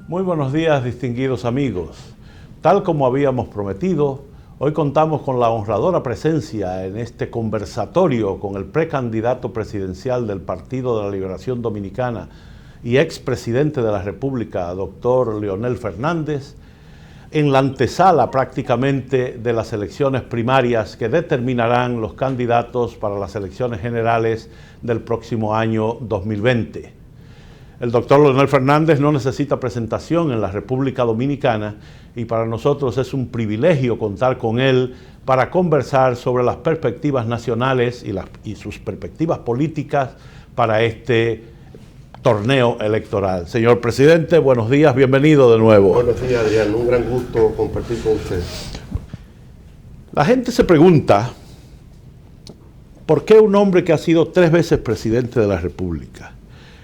Muy buenos días, distinguidos amigos. Tal como habíamos prometido, hoy contamos con la honradora presencia en este conversatorio con el precandidato presidencial del Partido de la Liberación Dominicana y expresidente de la República, doctor Leonel Fernández, en la antesala prácticamente de las elecciones primarias que determinarán los candidatos para las elecciones generales del próximo año 2020. El doctor Leonel Fernández no necesita presentación en la República Dominicana y para nosotros es un privilegio contar con él para conversar sobre las perspectivas nacionales y sus perspectivas políticas para este torneo electoral. Señor presidente, buenos días, bienvenido de nuevo. Buenos días, Adrián, un gran gusto compartir con usted. La gente se pregunta, ¿por qué un hombre que ha sido 3 veces presidente de la República,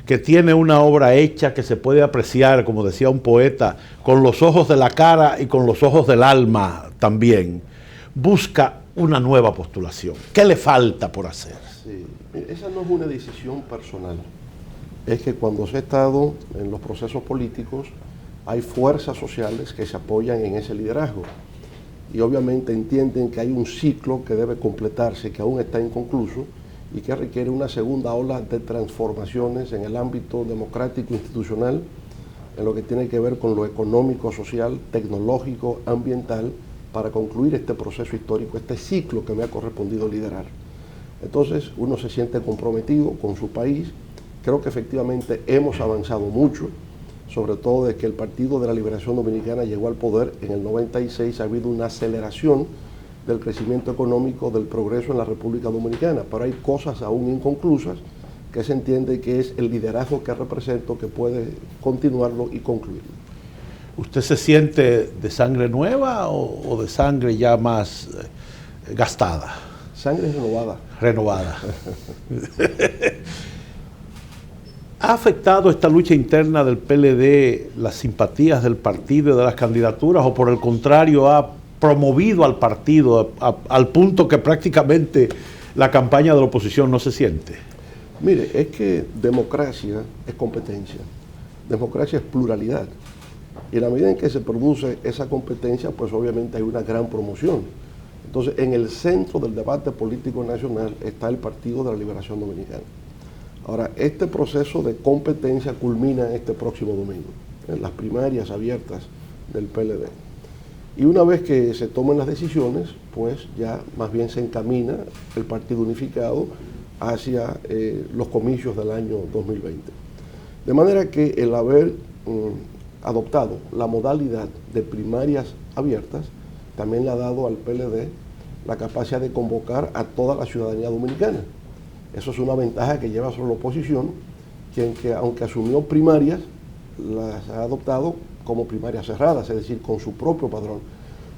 que tiene una obra hecha que se puede apreciar, como decía un poeta, con los ojos de la cara y con los ojos del alma también, busca una nueva postulación? ¿Qué le falta por hacer? Sí, esa no es una decisión personal. Es que cuando se ha estado en los procesos políticos, hay fuerzas sociales que se apoyan en ese liderazgo. Y obviamente entienden que hay un ciclo que debe completarse, que aún está inconcluso, y que requiere una segunda ola de transformaciones en el ámbito democrático institucional, en lo que tiene que ver con lo económico, social, tecnológico, ambiental, para concluir este proceso histórico, este ciclo que me ha correspondido liderar. Entonces uno se siente comprometido con su país. Creo que efectivamente hemos avanzado mucho, sobre todo desde que el Partido de la Liberación Dominicana llegó al poder en el 96, ha habido una aceleración del crecimiento económico, del progreso en la República Dominicana, pero hay cosas aún inconclusas que se entiende que es el liderazgo que represento que puede continuarlo y concluirlo. ¿Usted se siente de sangre nueva o de sangre ya más gastada? Sangre renovada. Renovada. ¿Ha afectado esta lucha interna del PLD las simpatías del partido y de las candidaturas, o por el contrario ha promovido al partido al punto que prácticamente la campaña de la oposición no se siente? Mire, es que democracia es competencia, democracia es pluralidad, y en la medida en que se produce esa competencia, pues obviamente hay una gran promoción. Entonces, en el centro del debate político nacional está el Partido de la Liberación Dominicana. Ahora, este proceso de competencia culmina este próximo domingo, en las primarias abiertas del PLD. Y una vez que se tomen las decisiones, pues ya más bien se encamina el partido unificado hacia los comicios del año 2020. De manera que el haber adoptado la modalidad de primarias abiertas también le ha dado al PLD la capacidad de convocar a toda la ciudadanía dominicana. Eso es una ventaja que lleva sobre la oposición, que aunque asumió primarias, las ha adoptado como primarias cerradas, es decir, con su propio padrón.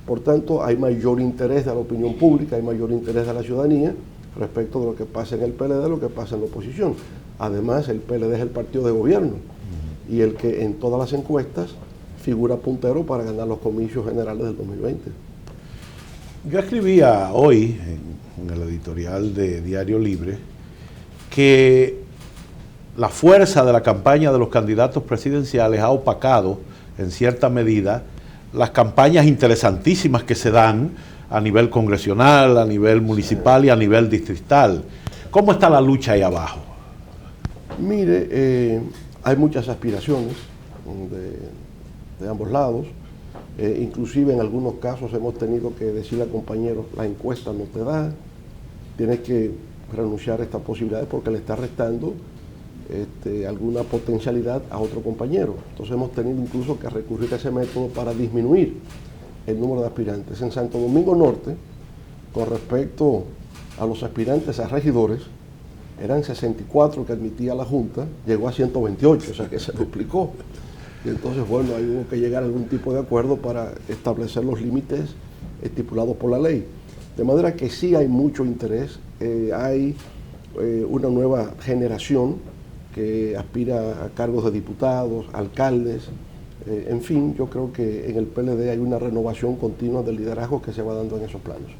Por tanto, hay mayor interés de la opinión pública, hay mayor interés de la ciudadanía respecto de lo que pasa en el PLD, lo que pasa en la oposición. Además, el PLD es el partido de gobierno y el que en todas las encuestas figura puntero para ganar los comicios generales del 2020. Yo escribía hoy en el editorial de Diario Libre que la fuerza de la campaña de los candidatos presidenciales ha opacado en cierta medida las campañas interesantísimas que se dan a nivel congresional, a nivel municipal y a nivel distrital. ¿Cómo está la lucha ahí abajo? Mire, hay muchas aspiraciones de ambos lados. Inclusive en algunos casos hemos tenido que decirle a compañeros, la encuesta no te da, tienes que renunciar a esta posibilidad porque le está restando alguna potencialidad a otro compañero. Entonces hemos tenido incluso que recurrir a ese método para disminuir el número de aspirantes. En Santo Domingo Norte, con respecto a los aspirantes a regidores, eran 64 que admitía la Junta, llegó a 128, o sea que se duplicó. Y entonces, bueno, ahí hubo que llegar a algún tipo de acuerdo para establecer los límites estipulados por la ley. De manera que sí hay mucho interés, hay una nueva generación que aspira a cargos de diputados, alcaldes, en fin, yo creo que en el PLD hay una renovación continua del liderazgo que se va dando en esos planos.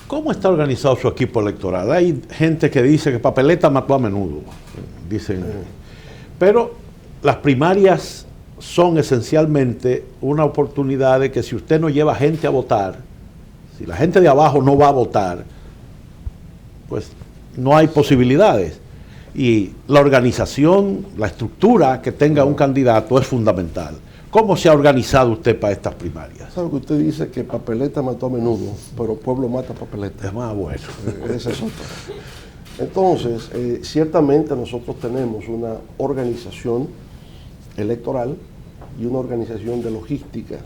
¿Cómo está organizado su equipo electoral? Hay gente que dice que papeleta mató a menudo, dicen. Pero las primarias son esencialmente una oportunidad de que si usted no lleva gente a votar, si la gente de abajo no va a votar, pues no hay posibilidades. Y la organización, la estructura que tenga un candidato es fundamental. ¿Cómo se ha organizado usted para estas primarias? Sabe que usted dice que papeleta mató a menudo, pero pueblo mata papeleta. Es más bueno. Ese es otro. Entonces, ciertamente nosotros tenemos una organización electoral y una organización de logística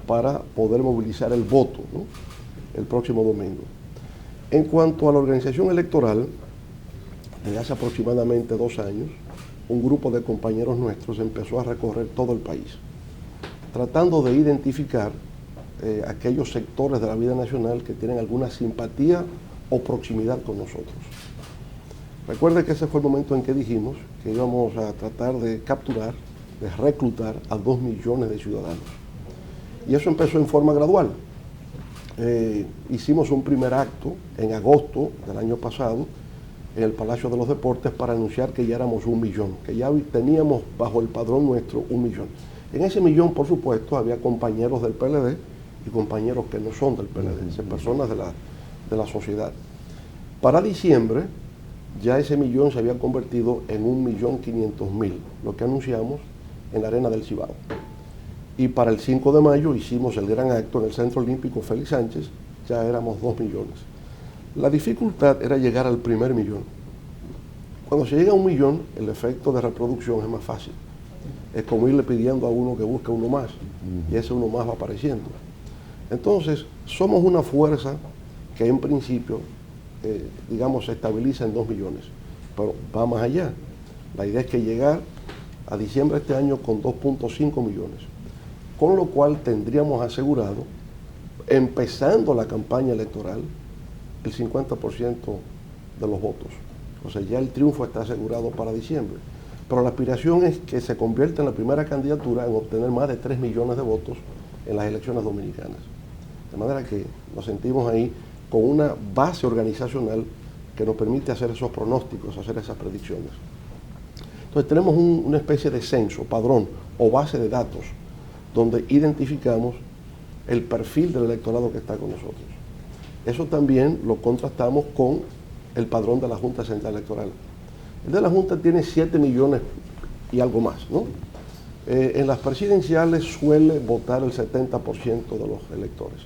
para poder movilizar el voto, ¿no?, el próximo domingo. En cuanto a la organización electoral, desde hace aproximadamente 2 años, un grupo de compañeros nuestros empezó a recorrer todo el país, tratando de identificar aquellos sectores de la vida nacional que tienen alguna simpatía o proximidad con nosotros. Recuerde que ese fue el momento en que dijimos que íbamos a tratar de capturar, de reclutar a 2 millones de ciudadanos. Y eso empezó en forma gradual. Hicimos un primer acto en agosto del año pasado en el Palacio de los Deportes para anunciar que ya éramos 1 millón, que ya teníamos bajo el padrón nuestro 1 millón. En ese millón, por supuesto, había compañeros del PLD y compañeros que no son del PLD, personas de la sociedad. Para diciembre, ya ese millón se había convertido en 1.500.000, lo que anunciamos en la Arena del Cibao. Y para el 5 de mayo hicimos el gran acto en el Centro Olímpico Félix Sánchez, ya éramos 2 millones. La dificultad era llegar al primer millón. Cuando se llega a 1 millón, el efecto de reproducción es más fácil. Es como irle pidiendo a uno que busque uno más, y ese uno más va apareciendo. Entonces, somos una fuerza que en principio, digamos, se estabiliza en 2 millones, pero va más allá. La idea es que llegar a diciembre de este año con 2.5 millones, con lo cual tendríamos asegurado, empezando la campaña electoral, el 50% de los votos. O sea, ya el triunfo está asegurado para diciembre. Pero la aspiración es que se convierta en la primera candidatura en obtener más de 3 millones de votos en las elecciones dominicanas. De manera que nos sentimos ahí con una base organizacional que nos permite hacer esos pronósticos, hacer esas predicciones. Entonces tenemos una especie de censo, padrón o base de datos, donde identificamos el perfil del electorado que está con nosotros. Eso también lo contrastamos con el padrón de la Junta Central Electoral. El de la Junta tiene 7 millones y algo más, ¿no? En las presidenciales suele votar el 70% de los electores.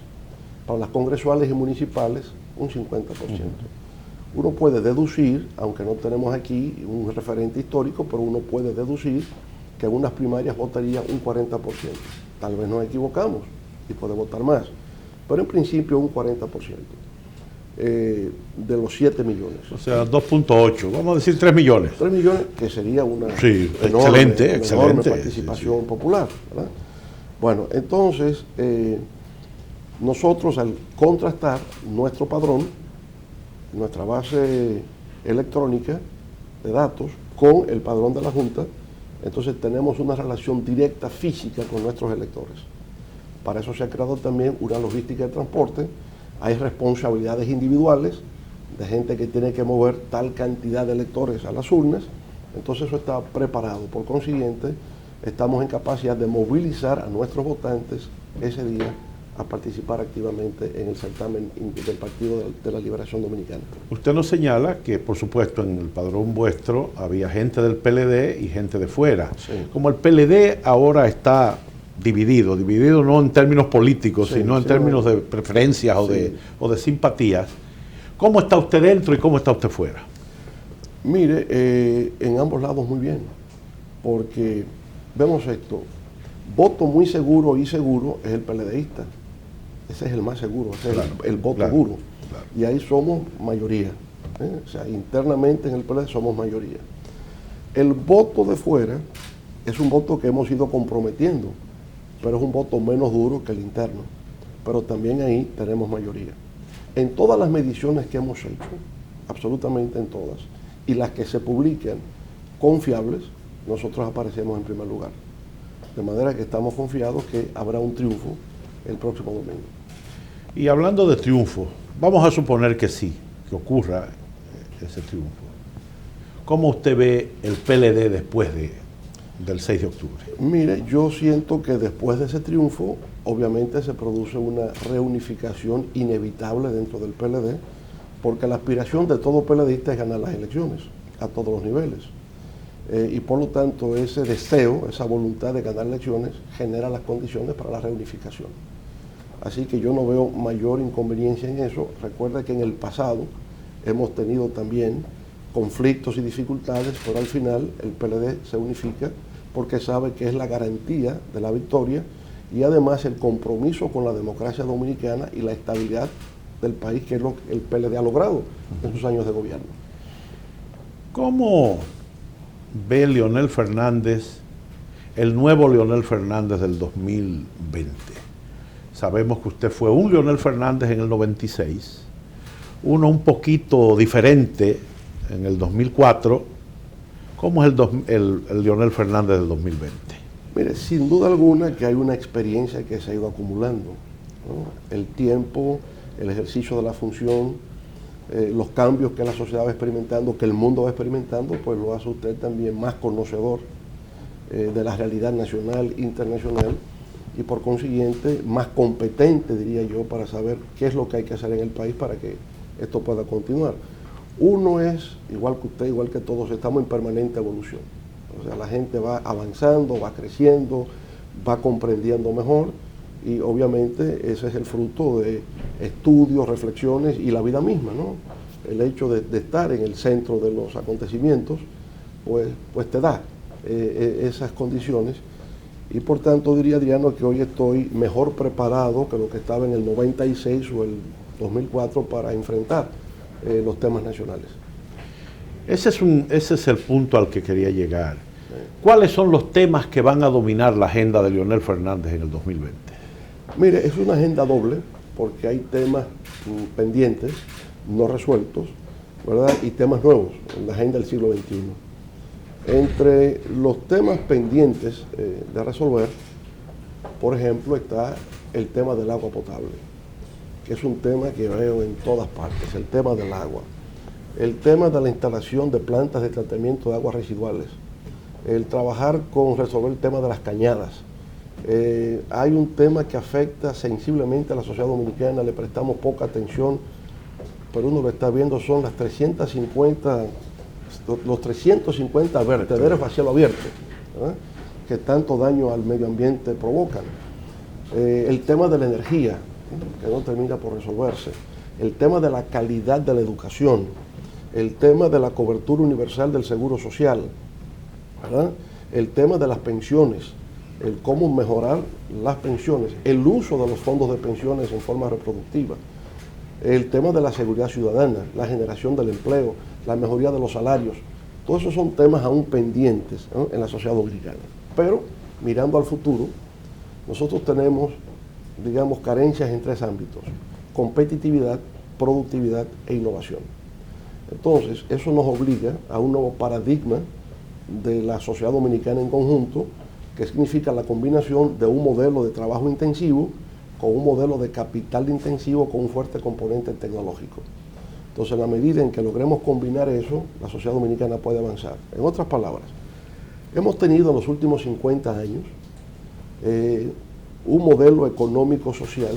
Para las congresuales y municipales, un 50%. Uno puede deducir, aunque no tenemos aquí un referente histórico, pero uno puede deducir que en unas primarias votaría un 40%. Tal vez nos equivocamos y puede votar más, pero en principio un 40%. De los 7, millones. O sea, 2.8, vamos a decir 3 millones. 3 millones, que sería una enorme participación popular, ¿verdad? Bueno, entonces, nosotros al contrastar nuestro padrón, nuestra base electrónica de datos, con el padrón de la Junta, entonces tenemos una relación directa física con nuestros electores. Para eso se ha creado también una logística de transporte. Hay responsabilidades individuales de gente que tiene que mover tal cantidad de electores a las urnas, entonces eso está preparado. Por consiguiente, estamos en capacidad de movilizar a nuestros votantes ese día a participar activamente en el certamen del Partido de la Liberación Dominicana. Usted nos señala que, por supuesto, en el padrón vuestro había gente del PLD y gente de fuera. Sí. Como el PLD ahora está dividido no en términos políticos, sí, sino en términos de preferencias o de simpatías. ¿Cómo está usted dentro y cómo está usted fuera? Mire, en ambos lados muy bien, porque vemos esto, voto muy seguro y seguro es el PLDista, ese es el más seguro, ese es el voto duro, y ahí somos mayoría, o sea, internamente en el PLD somos mayoría. El voto de fuera es un voto que hemos ido comprometiendo, pero es un voto menos duro que el interno. Pero también ahí tenemos mayoría. En todas las mediciones que hemos hecho, absolutamente en todas, y las que se publican confiables, nosotros aparecemos en primer lugar. De manera que estamos confiados que habrá un triunfo el próximo domingo. Y hablando de triunfo, vamos a suponer que sí, que ocurra ese triunfo. ¿Cómo usted ve el PLD después del 6 de octubre? Mire, yo siento que después de ese triunfo, obviamente se produce una reunificación inevitable dentro del PLD, porque la aspiración de todo PLDista es ganar las elecciones a todos los niveles. Y por lo tanto ese deseo, esa voluntad de ganar elecciones genera las condiciones para la reunificación. Así que yo no veo mayor inconveniencia en eso. Recuerda que en el pasado hemos tenido también conflictos y dificultades, pero al final el PLD se unifica porque sabe que es la garantía de la victoria y además el compromiso con la democracia dominicana y la estabilidad del país, que es lo que el PLD ha logrado en sus años de gobierno. ¿Cómo ve Leonel Fernández, el nuevo Leonel Fernández del 2020? Sabemos que usted fue un Leonel Fernández en el 96, uno un poquito diferente en el 2004. ¿Cómo es el Leonel Fernández del 2020? Mire, sin duda alguna que hay una experiencia que se ha ido acumulando, ¿no? El tiempo, el ejercicio de la función, los cambios que la sociedad va experimentando, que el mundo va experimentando, pues lo hace usted también más conocedor de la realidad nacional, internacional, y por consiguiente más competente, diría yo, para saber qué es lo que hay que hacer en el país para que esto pueda continuar. Uno es, igual que usted, igual que todos, estamos en permanente evolución. O sea, la gente va avanzando, va creciendo, va comprendiendo mejor, y obviamente ese es el fruto de estudios, reflexiones y la vida misma, ¿no? El hecho de estar en el centro de los acontecimientos, pues te da esas condiciones, y por tanto diría Adriano que hoy estoy mejor preparado que lo que estaba en el 96 o el 2004 para enfrentar los temas nacionales. Ese es el punto al que quería llegar. ¿Cuáles son los temas que van a dominar la agenda de Leonel Fernández en el 2020? Mire, es una agenda doble, porque hay temas pendientes, no resueltos, ¿verdad? Y temas nuevos en la agenda del siglo XXI. Entre los temas pendientes de resolver, por ejemplo, está el tema del agua potable, que es un tema que veo en todas partes, el tema del agua, el tema de la instalación de plantas de tratamiento de aguas residuales, el trabajar con resolver el tema de las cañadas. Hay un tema que afecta sensiblemente a la sociedad dominicana, le prestamos poca atención, pero uno lo está viendo, son los 350 vertederos a cielo abierto, ¿eh? Que tanto daño al medio ambiente provocan. El tema de la energía, que no termina por resolverse, el tema de la calidad de la educación, el tema de la cobertura universal del seguro social, ¿verdad? El tema de las pensiones, el cómo mejorar las pensiones, el uso de los fondos de pensiones en forma reproductiva, el tema de la seguridad ciudadana, la generación del empleo, la mejoría de los salarios. Todos esos son temas aún pendientes, ¿no?, en la sociedad dominicana. Pero mirando al futuro, nosotros tenemos, digamos, carencias en tres ámbitos: competitividad, productividad e innovación. Entonces, eso nos obliga a un nuevo paradigma de la sociedad dominicana en conjunto, que significa la combinación de un modelo de trabajo intensivo con un modelo de capital intensivo con un fuerte componente tecnológico. Entonces, en la medida en que logremos combinar eso, la sociedad dominicana puede avanzar. En otras palabras, hemos tenido en los últimos 50 años un modelo económico-social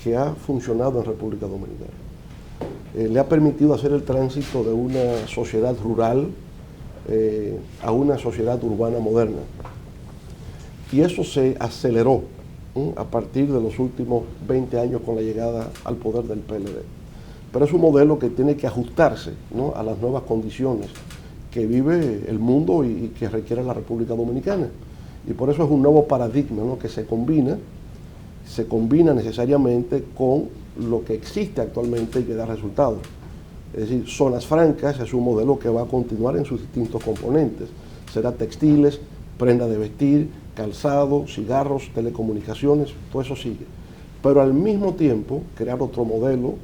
que ha funcionado en República Dominicana. Le ha permitido hacer el tránsito de una sociedad rural a una sociedad urbana moderna. Y eso se aceleró a partir de los últimos 20 años con la llegada al poder del PLD. Pero es un modelo que tiene que ajustarse, ¿no?, a las nuevas condiciones que vive el mundo y que requiere la República Dominicana. Y por eso es un nuevo paradigma, ¿no?, que se combina necesariamente con lo que existe actualmente y que da resultados. Es decir, Zonas Francas es un modelo que va a continuar en sus distintos componentes. Será textiles, prenda de vestir, calzado, cigarros, telecomunicaciones, todo eso sigue. Pero al mismo tiempo crear otro modelo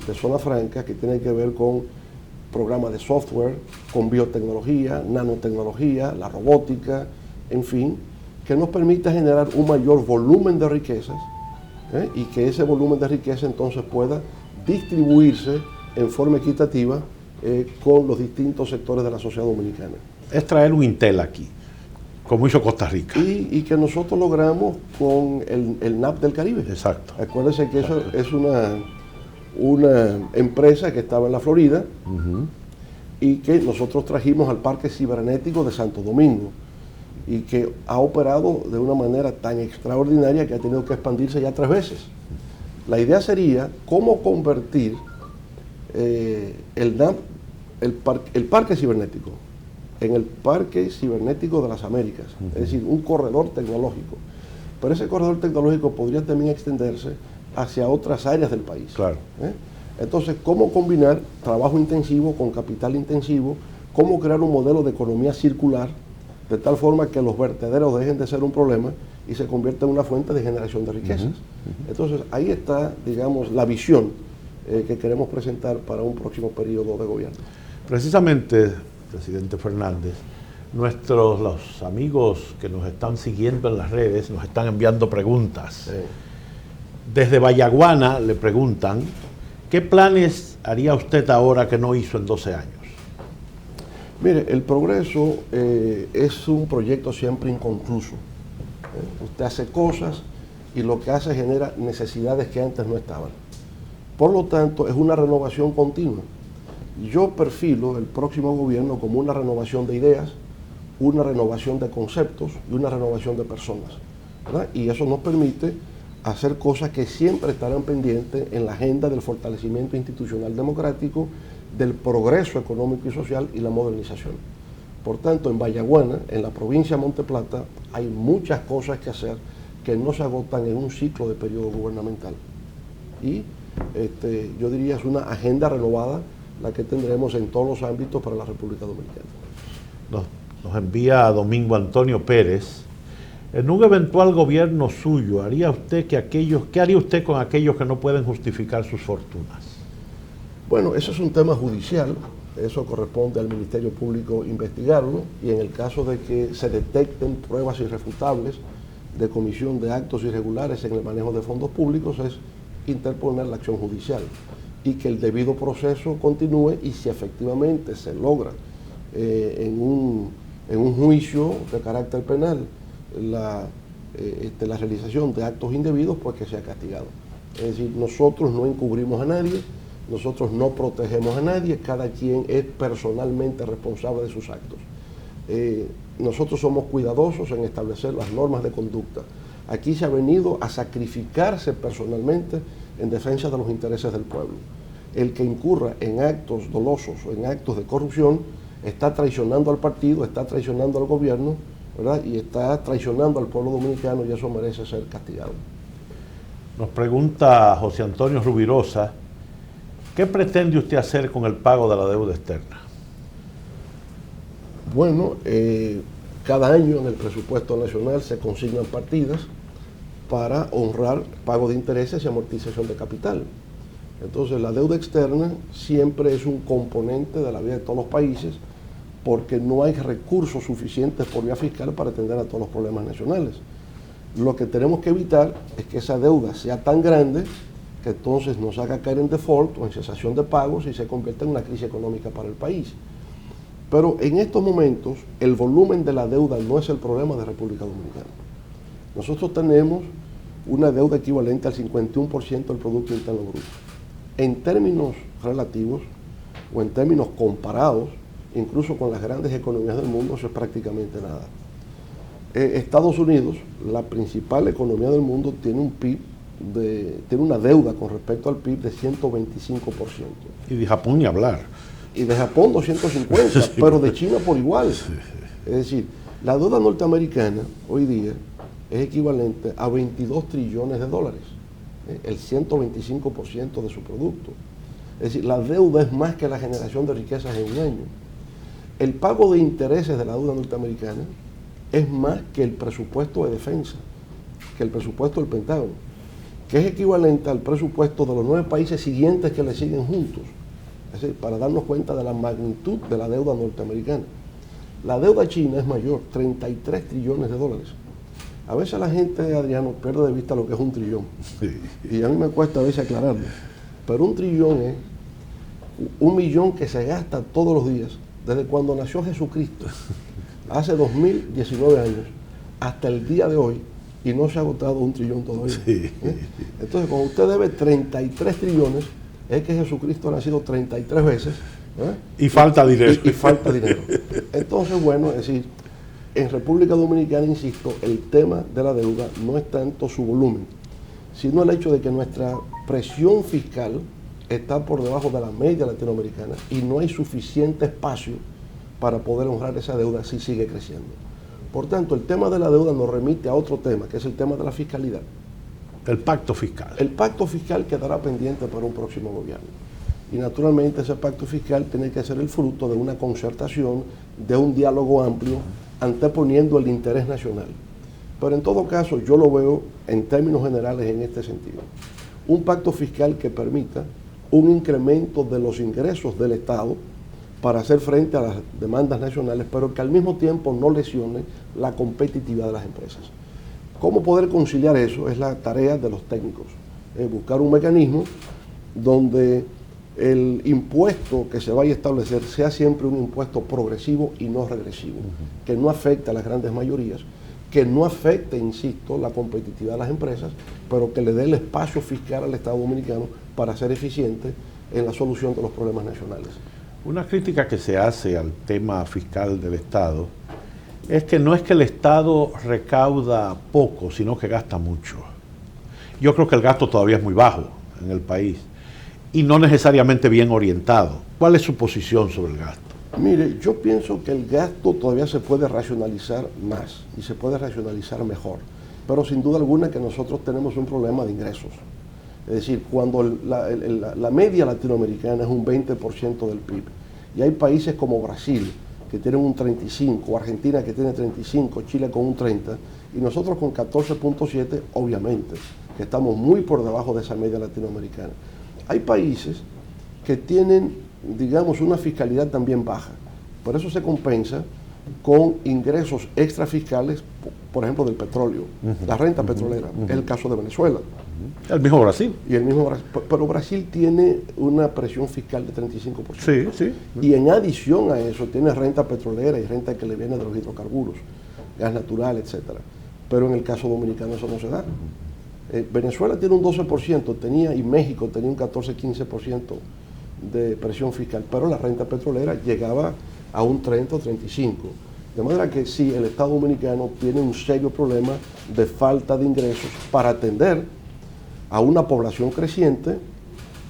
de zona franca que tiene que ver con programas de software, con biotecnología, nanotecnología, la robótica, en fin, que nos permita generar un mayor volumen de riquezas, y que ese volumen de riqueza entonces pueda distribuirse en forma equitativa con los distintos sectores de la sociedad dominicana. Es traer un Intel aquí. Como hizo Costa Rica. Y que nosotros logramos con el NAP del Caribe. Exacto. Acuérdense que eso es una empresa que estaba en la Florida y que nosotros trajimos al Parque Cibernético de Santo Domingo y que ha operado de una manera tan extraordinaria que ha tenido que expandirse ya 3 veces. La idea sería cómo convertir el NAP, el Parque Cibernético, en el Parque Cibernético de las Américas, es decir, un corredor tecnológico. Pero ese corredor tecnológico podría también extenderse hacia otras áreas del país. Claro. Entonces, ¿cómo combinar trabajo intensivo con capital intensivo? ¿Cómo crear un modelo de economía circular de tal forma que los vertederos dejen de ser un problema y se convierta en una fuente de generación de riquezas? Entonces, ahí está, digamos, la visión que queremos presentar para un próximo periodo de gobierno. Precisamente, presidente Fernández, los amigos que nos están siguiendo en las redes nos están enviando preguntas. Desde Vallaguana le preguntan, ¿qué planes haría usted ahora que no hizo en 12 años? Mire, el progreso es un proyecto siempre inconcluso. Usted hace cosas y lo que hace genera necesidades que antes no estaban. Por lo tanto, es una renovación continua. Yo perfilo el próximo gobierno como una renovación de ideas, una renovación de conceptos y una renovación de personas, ¿verdad? Y eso nos permite hacer cosas que siempre estarán pendientes en la agenda del fortalecimiento institucional democrático, del progreso económico y social y la modernización. Por tanto, en Vallaguana, en la provincia de Monte Plata, hay muchas cosas que hacer que no se agotan en un ciclo de periodo gubernamental. Y yo diría es una agenda renovada la que tendremos en todos los ámbitos para la República Dominicana. Nos envía Domingo Antonio Pérez. En un eventual gobierno suyo, ¿qué haría usted con aquellos que no pueden justificar sus fortunas? Bueno, eso es un tema judicial, eso corresponde al Ministerio Público investigarlo y en el caso de que se detecten pruebas irrefutables de comisión de actos irregulares en el manejo de fondos públicos es interponer la acción judicial y que el debido proceso continúe y si efectivamente se logra en un juicio de carácter penal la realización de actos indebidos, pues que sea castigado. Es decir, nosotros no encubrimos a nadie, nosotros no protegemos a nadie, cada quien es personalmente responsable de sus actos. Nosotros somos cuidadosos en establecer las normas de conducta. Aquí se ha venido a sacrificarse personalmente en defensa de los intereses del pueblo. El que incurra en actos dolosos o en actos de corrupción está traicionando al partido, está traicionando al gobierno, ¿verdad? Y está traicionando al pueblo dominicano y eso merece ser castigado. Nos pregunta José Antonio Rubirosa, ¿qué pretende usted hacer con el pago de la deuda externa? Bueno, cada año en el presupuesto nacional se consignan partidas para honrar pago de intereses y amortización de capital. Entonces la deuda externa siempre es un componente de la vida de todos los países porque no hay recursos suficientes por vía fiscal para atender a todos los problemas nacionales. Lo que tenemos que evitar es que esa deuda sea tan grande que entonces nos haga caer en default o en cesación de pagos y se convierta en una crisis económica para el país. Pero en estos momentos el volumen de la deuda no es el problema de República Dominicana. Nosotros tenemos una deuda equivalente al 51% del Producto Interno Bruto. En términos relativos o en términos comparados, incluso con las grandes economías del mundo, eso es prácticamente nada. Estados Unidos, la principal economía del mundo, tiene un PIB, tiene una deuda con respecto al PIB de 125%. Y de Japón ni hablar. Y de Japón 250, sí, pero de China por igual. Sí. Es decir, la deuda norteamericana hoy día es equivalente a 22 trillones de dólares, el 125% de su producto. Es decir, la deuda es más que la generación de riquezas en un año. El pago de intereses de la deuda norteamericana es más que el presupuesto de defensa, que el presupuesto del Pentágono, que es equivalente al presupuesto de los 9 países siguientes que le siguen juntos. Es decir, para darnos cuenta de la magnitud de la deuda norteamericana. La deuda china es mayor, 33 trillones de dólares. A veces la gente, Adriano, pierde de vista lo que es un trillón. Sí. Y a mí me cuesta a veces aclararlo. Pero un trillón es 1 millón que se gasta todos los días, desde cuando nació Jesucristo. hace 2019 años hasta el día de hoy y no se ha agotado 1 trillón todavía. Sí. Entonces, cuando usted debe 33 trillones, es que Jesucristo ha nacido 33 veces. Y falta dinero. Y falta dinero. Entonces, bueno, es decir, en República Dominicana, insisto, el tema de la deuda no es tanto su volumen, sino el hecho de que nuestra presión fiscal está por debajo de la media latinoamericana y no hay suficiente espacio para poder honrar esa deuda si sigue creciendo. Por tanto, el tema de la deuda nos remite a otro tema, que es el tema de la fiscalidad. El pacto fiscal. El pacto fiscal quedará pendiente para un próximo gobierno. Y naturalmente ese pacto fiscal tiene que ser el fruto de una concertación, de un diálogo amplio, anteponiendo el interés nacional. Pero en todo caso, yo lo veo en términos generales en este sentido. Un pacto fiscal que permita un incremento de los ingresos del Estado para hacer frente a las demandas nacionales, pero que al mismo tiempo no lesione la competitividad de las empresas. ¿Cómo poder conciliar eso? Es la tarea de los técnicos. Buscar un mecanismo donde el impuesto que se vaya a establecer sea siempre un impuesto progresivo y no regresivo, que no afecte a las grandes mayorías, que no afecte, insisto, la competitividad de las empresas, pero que le dé el espacio fiscal al Estado dominicano para ser eficiente en la solución de los problemas nacionales. Una crítica que se hace al tema fiscal del Estado es que no es que el Estado recauda poco, sino que gasta mucho. Yo creo que el gasto todavía es muy bajo en el país y no necesariamente bien orientado. ¿Cuál es su posición sobre el gasto? Mire, yo pienso que el gasto todavía se puede racionalizar más y se puede racionalizar mejor, pero sin duda alguna que nosotros tenemos un problema de ingresos. Es decir, cuando la media latinoamericana es un 20% del PIB, y hay países como Brasil, que tienen un 35%, Argentina que tiene 35%, Chile con un 30%, y nosotros con 14.7%, obviamente, que estamos muy por debajo de esa media latinoamericana. Hay países que tienen, digamos, una fiscalidad también baja, por eso se compensa con ingresos extrafiscales, por ejemplo, del petróleo, la renta petrolera, es el caso de Venezuela. El mismo Brasil. Y el mismo Brasil, pero Brasil tiene una presión fiscal de 35%. Sí, sí. Y en adición a eso tiene renta petrolera y renta que le viene de los hidrocarburos, gas natural, etcétera. Pero en el caso dominicano eso no se da. Venezuela tiene un 12%, y México tenía un 14-15% de presión fiscal, pero la renta petrolera llegaba a un 30 o 35%. De manera que sí, el Estado dominicano tiene un serio problema de falta de ingresos para atender a una población creciente,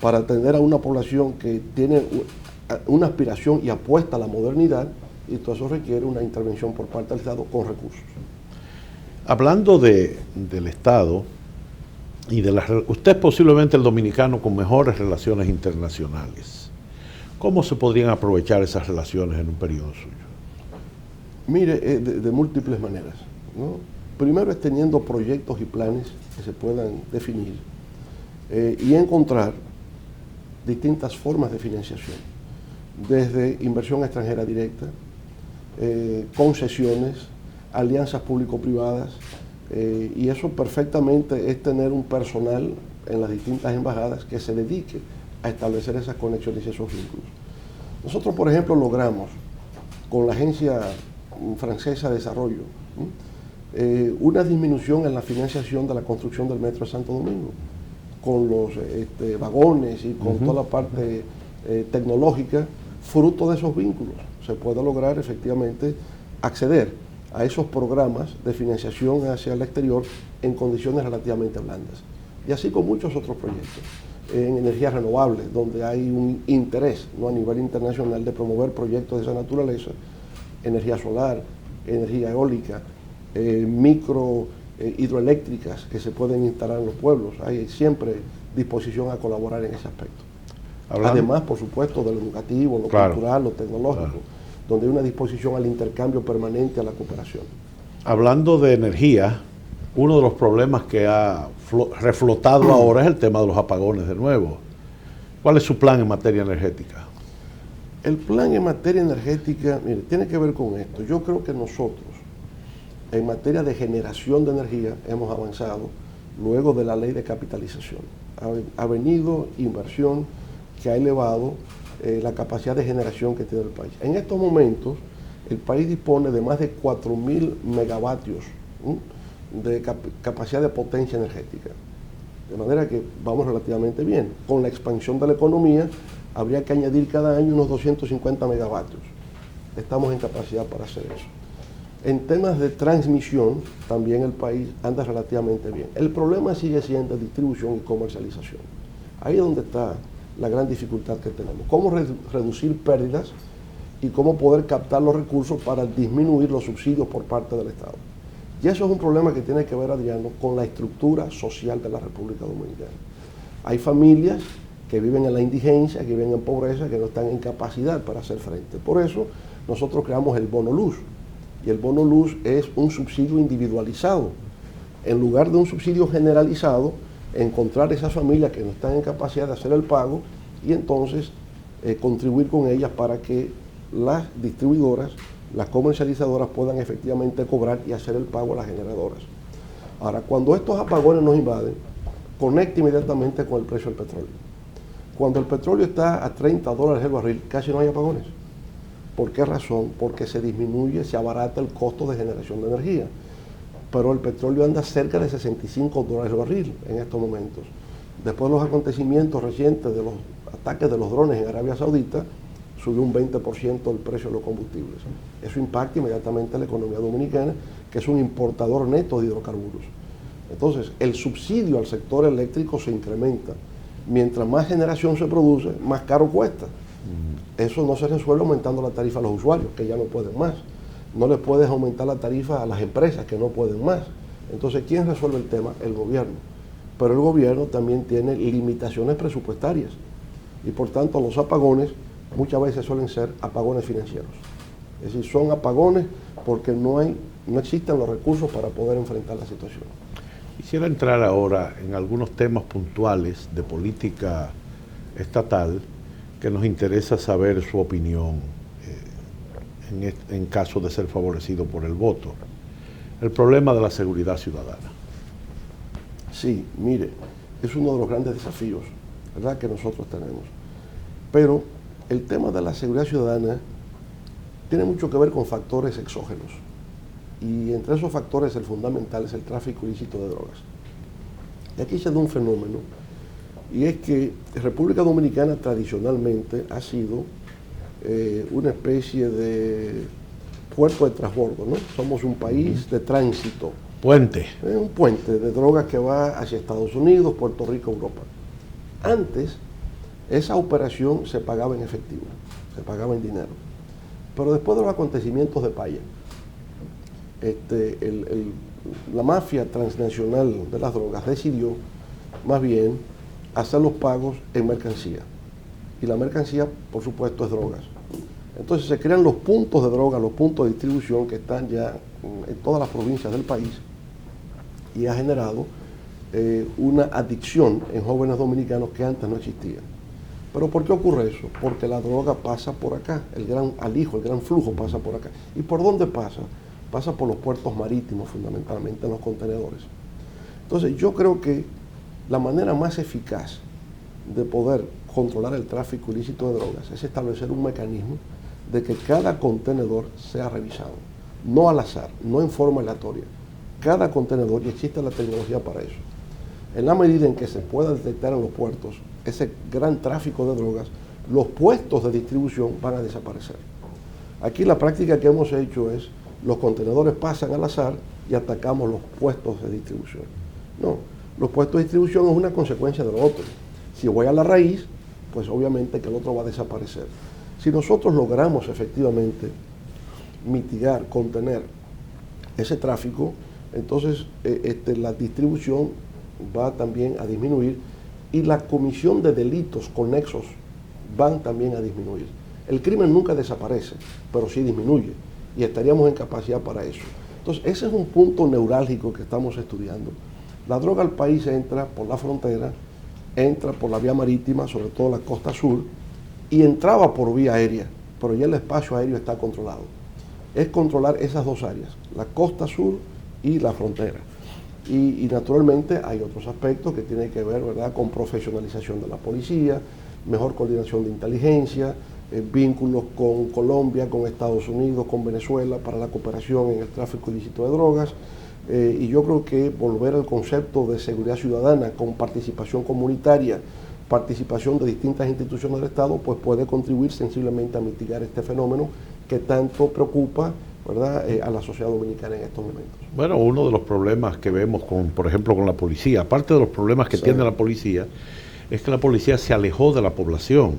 para atender a una población que tiene una aspiración y apuesta a la modernidad, y todo eso requiere una intervención por parte del Estado con recursos. Hablando del Estado y usted es posiblemente el dominicano con mejores relaciones internacionales. ¿Cómo se podrían aprovechar esas relaciones en un periodo suyo? Mire, de múltiples maneras, ¿no? Primero es teniendo proyectos y planes que se puedan definir y encontrar distintas formas de financiación, desde inversión extranjera directa, concesiones, alianzas público-privadas, y eso perfectamente es tener un personal en las distintas embajadas que se dedique a establecer esas conexiones y esos vínculos. Nosotros, por ejemplo, logramos con la Agencia Francesa de Desarrollo una disminución en la financiación de la construcción del Metro de Santo Domingo, con los vagones y con toda la parte tecnológica, fruto de esos vínculos. Se puede lograr efectivamente acceder a esos programas de financiación hacia el exterior en condiciones relativamente blandas. Y así con muchos otros proyectos. En energías renovables, donde hay un interés, ¿no?, a nivel internacional de promover proyectos de esa naturaleza, energía solar, energía eólica, micro hidroeléctricas que se pueden instalar en los pueblos. Hay siempre disposición a colaborar en ese aspecto. Además, por supuesto, de lo educativo, lo cultural, lo tecnológico, donde hay una disposición al intercambio permanente, a la cooperación. Hablando de energía, uno de los problemas que ha reflotado ahora es el tema de los apagones de nuevo. ¿Cuál es su plan en materia energética? El plan en materia energética, mire, tiene que ver con esto. Yo creo que nosotros, en materia de generación de energía, hemos avanzado luego de la ley de capitalización. Ha venido inversión que ha elevado la capacidad de generación que tiene el país. En estos momentos, el país dispone de más de 4.000 megavatios de capacidad de potencia energética. De manera que vamos relativamente bien. Con la expansión de la economía, habría que añadir cada año unos 250 megavatios. Estamos en capacidad para hacer eso. En temas de transmisión, también el país anda relativamente bien. El problema sigue siendo distribución y comercialización. Ahí es donde está la gran dificultad que tenemos. Cómo reducir pérdidas y cómo poder captar los recursos para disminuir los subsidios por parte del Estado. Y eso es un problema que tiene que ver, Adriano, con la estructura social de la República Dominicana. Hay familias que viven en la indigencia, que viven en pobreza, que no están en capacidad para hacer frente. Por eso nosotros creamos el bono luz. Y el bono luz es un subsidio individualizado. En lugar de un subsidio generalizado, encontrar esas familias que no están en capacidad de hacer el pago y entonces contribuir con ellas para que las distribuidoras, las comercializadoras puedan efectivamente cobrar y hacer el pago a las generadoras. Ahora, cuando estos apagones nos invaden, conecta inmediatamente con el precio del petróleo. Cuando el petróleo está a $30 el barril, casi no hay apagones. ¿Por qué razón? Porque se disminuye, se abarata el costo de generación de energía. Pero el petróleo anda cerca de $65 el barril en estos momentos. Después de los acontecimientos recientes de los ataques de los drones en Arabia Saudita, subió un 20% el precio de los combustibles. Eso impacta inmediatamente a la economía dominicana, que es un importador neto de hidrocarburos. Entonces, el subsidio al sector eléctrico se incrementa. Mientras más generación se produce, más caro cuesta. Eso no se resuelve aumentando la tarifa a los usuarios, que ya no pueden más. No les puedes aumentar la tarifa a las empresas, que no pueden más. Entonces, ¿quién resuelve el tema? El gobierno. Pero el gobierno también tiene limitaciones presupuestarias. Y por tanto, los apagones muchas veces suelen ser apagones financieros. Es decir, son apagones porque no existen los recursos para poder enfrentar la situación. Quisiera entrar ahora en algunos temas puntuales de política estatal que nos interesa saber su opinión en caso de ser favorecido por el voto. El problema de la seguridad ciudadana. Sí, mire, es uno de los grandes desafíos, ¿verdad?, que nosotros tenemos. Pero el tema de la seguridad ciudadana tiene mucho que ver con factores exógenos. Y entre esos factores el fundamental es el tráfico ilícito de drogas. Y aquí se da un fenómeno, y es que República Dominicana tradicionalmente ha sido una especie de puerto de transbordo, ¿no? Somos un país de tránsito. Puente. Un puente de drogas que va hacia Estados Unidos, Puerto Rico, Europa. Antes, esa operación se pagaba en efectivo, se pagaba en dinero. Pero después de los acontecimientos de Paya, la mafia transnacional de las drogas decidió más bien hacer los pagos en mercancía. Y la mercancía, por supuesto, es drogas. Entonces se crean los puntos de droga, los puntos de distribución que están ya en todas las provincias del país y ha generado una adicción en jóvenes dominicanos que antes no existía. ¿Pero por qué ocurre eso? Porque la droga pasa por acá, el gran flujo pasa por acá. ¿Y por dónde pasa? Pasa por los puertos marítimos, fundamentalmente en los contenedores. Entonces yo creo que la manera más eficaz de poder controlar el tráfico ilícito de drogas es establecer un mecanismo de que cada contenedor sea revisado, no al azar, no en forma aleatoria. Cada contenedor, y existe la tecnología para eso. En la medida en que se pueda detectar en los puertos ese gran tráfico de drogas, los puestos de distribución van a desaparecer. Aquí la práctica que hemos hecho es, los contenedores pasan al azar y atacamos los puestos de distribución. No, los puestos de distribución es una consecuencia de lo otro. Si voy a la raíz, pues obviamente que el otro va a desaparecer. Si nosotros logramos efectivamente mitigar, contener ese tráfico, entonces la distribución va también a disminuir y la comisión de delitos conexos van también a disminuir. El crimen nunca desaparece, pero sí disminuye y estaríamos en capacidad para eso. Entonces ese es un punto neurálgico que estamos estudiando. La droga al país entra por la frontera, entra por la vía marítima, sobre todo la costa sur, y entraba por vía aérea, pero ya el espacio aéreo está controlado. Es controlar esas dos áreas, la costa sur y la frontera. Y naturalmente hay otros aspectos que tienen que ver, ¿verdad?, con profesionalización de la policía, mejor coordinación de inteligencia, vínculos con Colombia, con Estados Unidos, con Venezuela para la cooperación en el tráfico ilícito de drogas. Y yo creo que volver al concepto de seguridad ciudadana con participación comunitaria, participación de distintas instituciones del Estado, pues puede contribuir sensiblemente a mitigar este fenómeno que tanto preocupa, ¿verdad?, a la sociedad dominicana en estos momentos. Bueno, uno de los problemas que vemos, por ejemplo, con la policía, aparte de los problemas que tiene la policía, es que la policía se alejó de la población.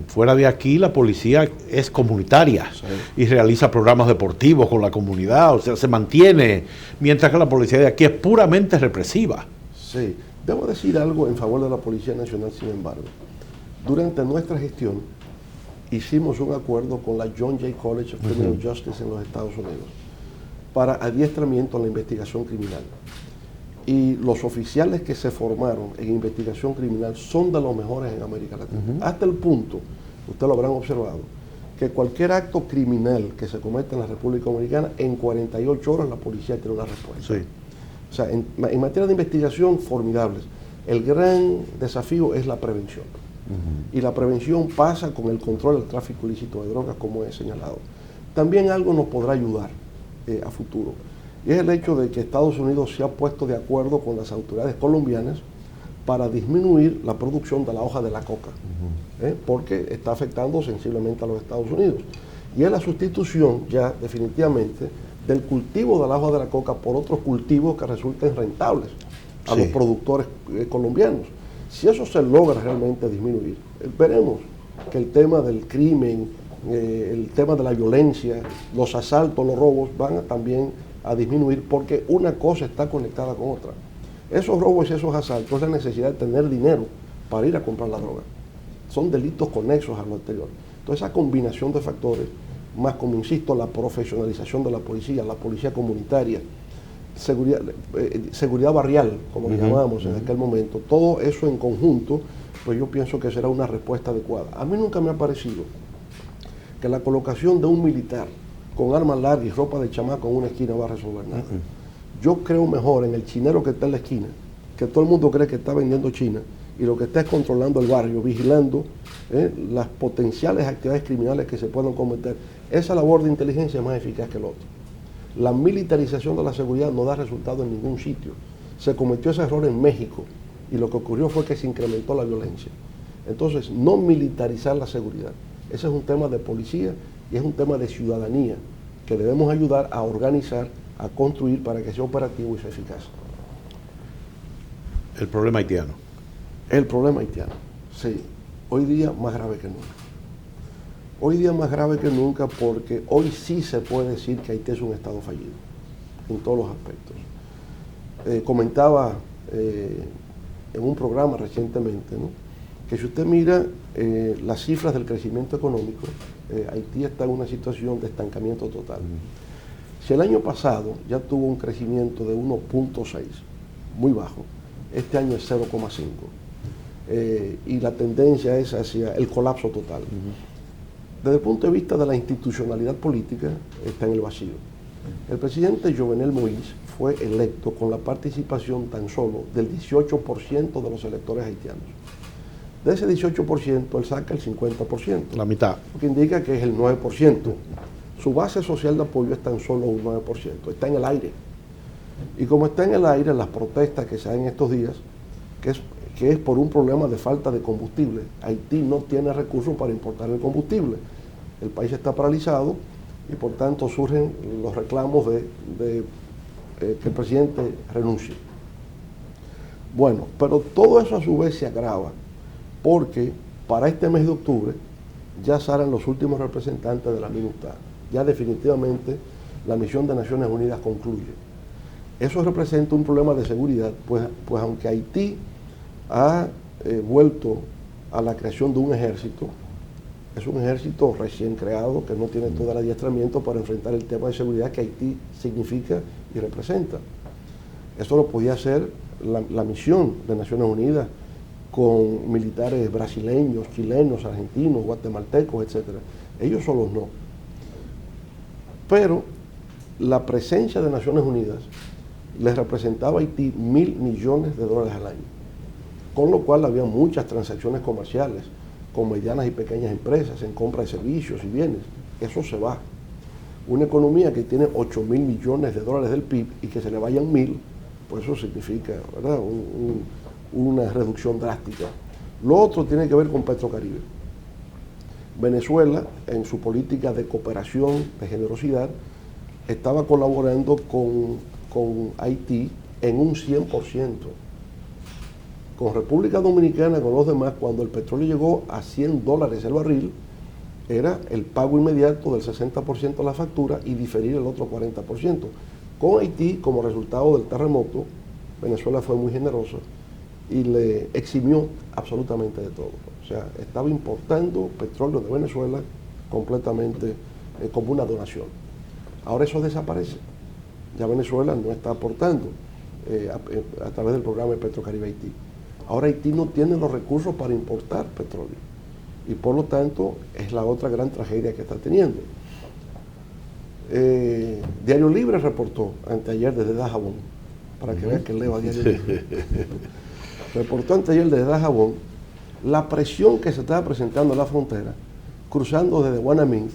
Fuera de aquí, la policía es comunitaria y realiza programas deportivos con la comunidad, o sea, se mantiene, mientras que la policía de aquí es puramente represiva. Sí, debo decir algo en favor de la Policía Nacional, sin embargo. Durante nuestra gestión, hicimos un acuerdo con la John Jay College of Criminal Justice en los Estados Unidos para adiestramiento en la investigación criminal. Y los oficiales que se formaron en investigación criminal son de los mejores en América Latina. Hasta el punto, ustedes lo habrán observado, que cualquier acto criminal que se cometa en la República Dominicana, en 48 horas la policía tiene una respuesta. Sí. O sea, en materia de investigación, formidables. El gran desafío es la prevención. Y la prevención pasa con el control del tráfico ilícito de drogas, como he señalado. También algo nos podrá ayudar a futuro. Y es el hecho de que Estados Unidos se ha puesto de acuerdo con las autoridades colombianas para disminuir la producción de la hoja de la coca, porque está afectando sensiblemente a los Estados Unidos. Y es la sustitución ya definitivamente del cultivo de la hoja de la coca por otros cultivos que resulten rentables a los productores colombianos. Si eso se logra realmente disminuir, veremos que el tema del crimen, el tema de la violencia, los asaltos, los robos van también a disminuir, porque una cosa está conectada con otra. Esos robos y esos asaltos es la necesidad de tener dinero para ir a comprar la droga. Son delitos conexos a lo anterior. Entonces esa combinación de factores, más como insisto, la profesionalización de la policía comunitaria, seguridad barrial, como le llamábamos en aquel momento, todo eso en conjunto, pues yo pienso que será una respuesta adecuada. A mí nunca me ha parecido que la colocación de un militar con armas largas y ropa de chamaco en una esquina va a resolver nada. Yo creo mejor en el chinero que está en la esquina, que todo el mundo cree que está vendiendo China, y lo que está es controlando el barrio, vigilando las potenciales actividades criminales que se puedan cometer. Esa labor de inteligencia es más eficaz que el otro. La militarización de la seguridad no da resultado en ningún sitio. Se cometió ese error en México y lo que ocurrió fue que se incrementó la violencia. Entonces, no militarizar la seguridad. Ese es un tema de policía y es un tema de ciudadanía que debemos ayudar a organizar, a construir para que sea operativo y sea eficaz. El problema haitiano. El problema haitiano, sí, hoy día más grave que nunca. Hoy día más grave que nunca porque hoy sí se puede decir que Haití es un estado fallido, en todos los aspectos. Comentaba en un programa recientemente, ¿no?, que si usted mira las cifras del crecimiento económico, Haití está en una situación de estancamiento total. Si el año pasado ya tuvo un crecimiento de 1.6, muy bajo, este año es 0.5. Y la tendencia es hacia el colapso total. Desde el punto de vista de la institucionalidad política, está en el vacío. El presidente Jovenel Moïse fue electo con la participación tan solo del 18% de los electores haitianos. De ese 18%, él saca el 50%. La mitad. Lo que indica que es el 9%. Su base social de apoyo es tan solo un 9%. Está en el aire. Y como está en el aire, las protestas que se dan estos días, que es por un problema de falta de combustible. Haití no tiene recursos para importar el combustible. El país está paralizado y por tanto surgen los reclamos de que el presidente renuncie. Bueno, pero todo eso a su vez se agrava porque para este mes de octubre ya salen los últimos representantes de la MINUSTAH. Ya definitivamente la misión de Naciones Unidas concluye. Eso representa un problema de seguridad, pues aunque Haití ha vuelto a la creación de un ejército, es un ejército recién creado que no tiene todo el adiestramiento para enfrentar el tema de seguridad que Haití significa y representa. Eso lo podía hacer la misión de Naciones Unidas con militares brasileños, chilenos, argentinos, guatemaltecos, etc. Ellos solos no. Pero la presencia de Naciones Unidas les representaba a Haití $1.000 millones al año, con lo cual había muchas transacciones comerciales con medianas y pequeñas empresas en compra de servicios y bienes. Eso se va. Una economía que tiene 8.000 millones de dólares del PIB y que se le vayan 1.000, pues eso significa, ¿verdad?, una reducción drástica. Lo otro tiene que ver con Petrocaribe. Venezuela, en su política de cooperación, de generosidad, estaba colaborando con Haití en un 100%. Con República Dominicana, con los demás, cuando el petróleo llegó a $100 el barril, era el pago inmediato del 60% de la factura y diferir el otro 40%. Con Haití, como resultado del terremoto, Venezuela fue muy generosa y le eximió absolutamente de todo. O sea, estaba importando petróleo de Venezuela completamente como una donación. Ahora eso desaparece. Ya Venezuela no está aportando a través del programa de Petrocaribe Haití. Ahora Haití no tiene los recursos para importar petróleo y por lo tanto es la otra gran tragedia que está teniendo. Diario Libre reportó anteayer desde Dajabón, para que vean que leo a Diario Libre. Reportó anteayer desde Dajabón la presión que se estaba presentando en la frontera, cruzando desde Guanamín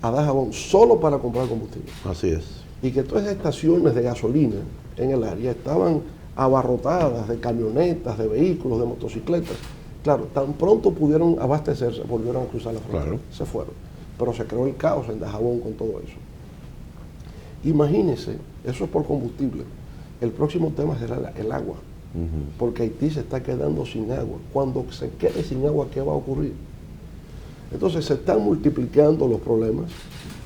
a Dajabón solo para comprar combustible. Así es. Y que todas las estaciones de gasolina en el área estaban abarrotadas de camionetas, de vehículos, de motocicletas. Claro, tan pronto pudieron abastecerse, volvieron a cruzar la frontera. Claro. Se fueron. Pero se creó el caos en Dajabón con todo eso. Imagínense, eso es por combustible. El próximo tema será el agua. Porque Haití se está quedando sin agua. Cuando se quede sin agua, ¿qué va a ocurrir? Entonces se están multiplicando los problemas.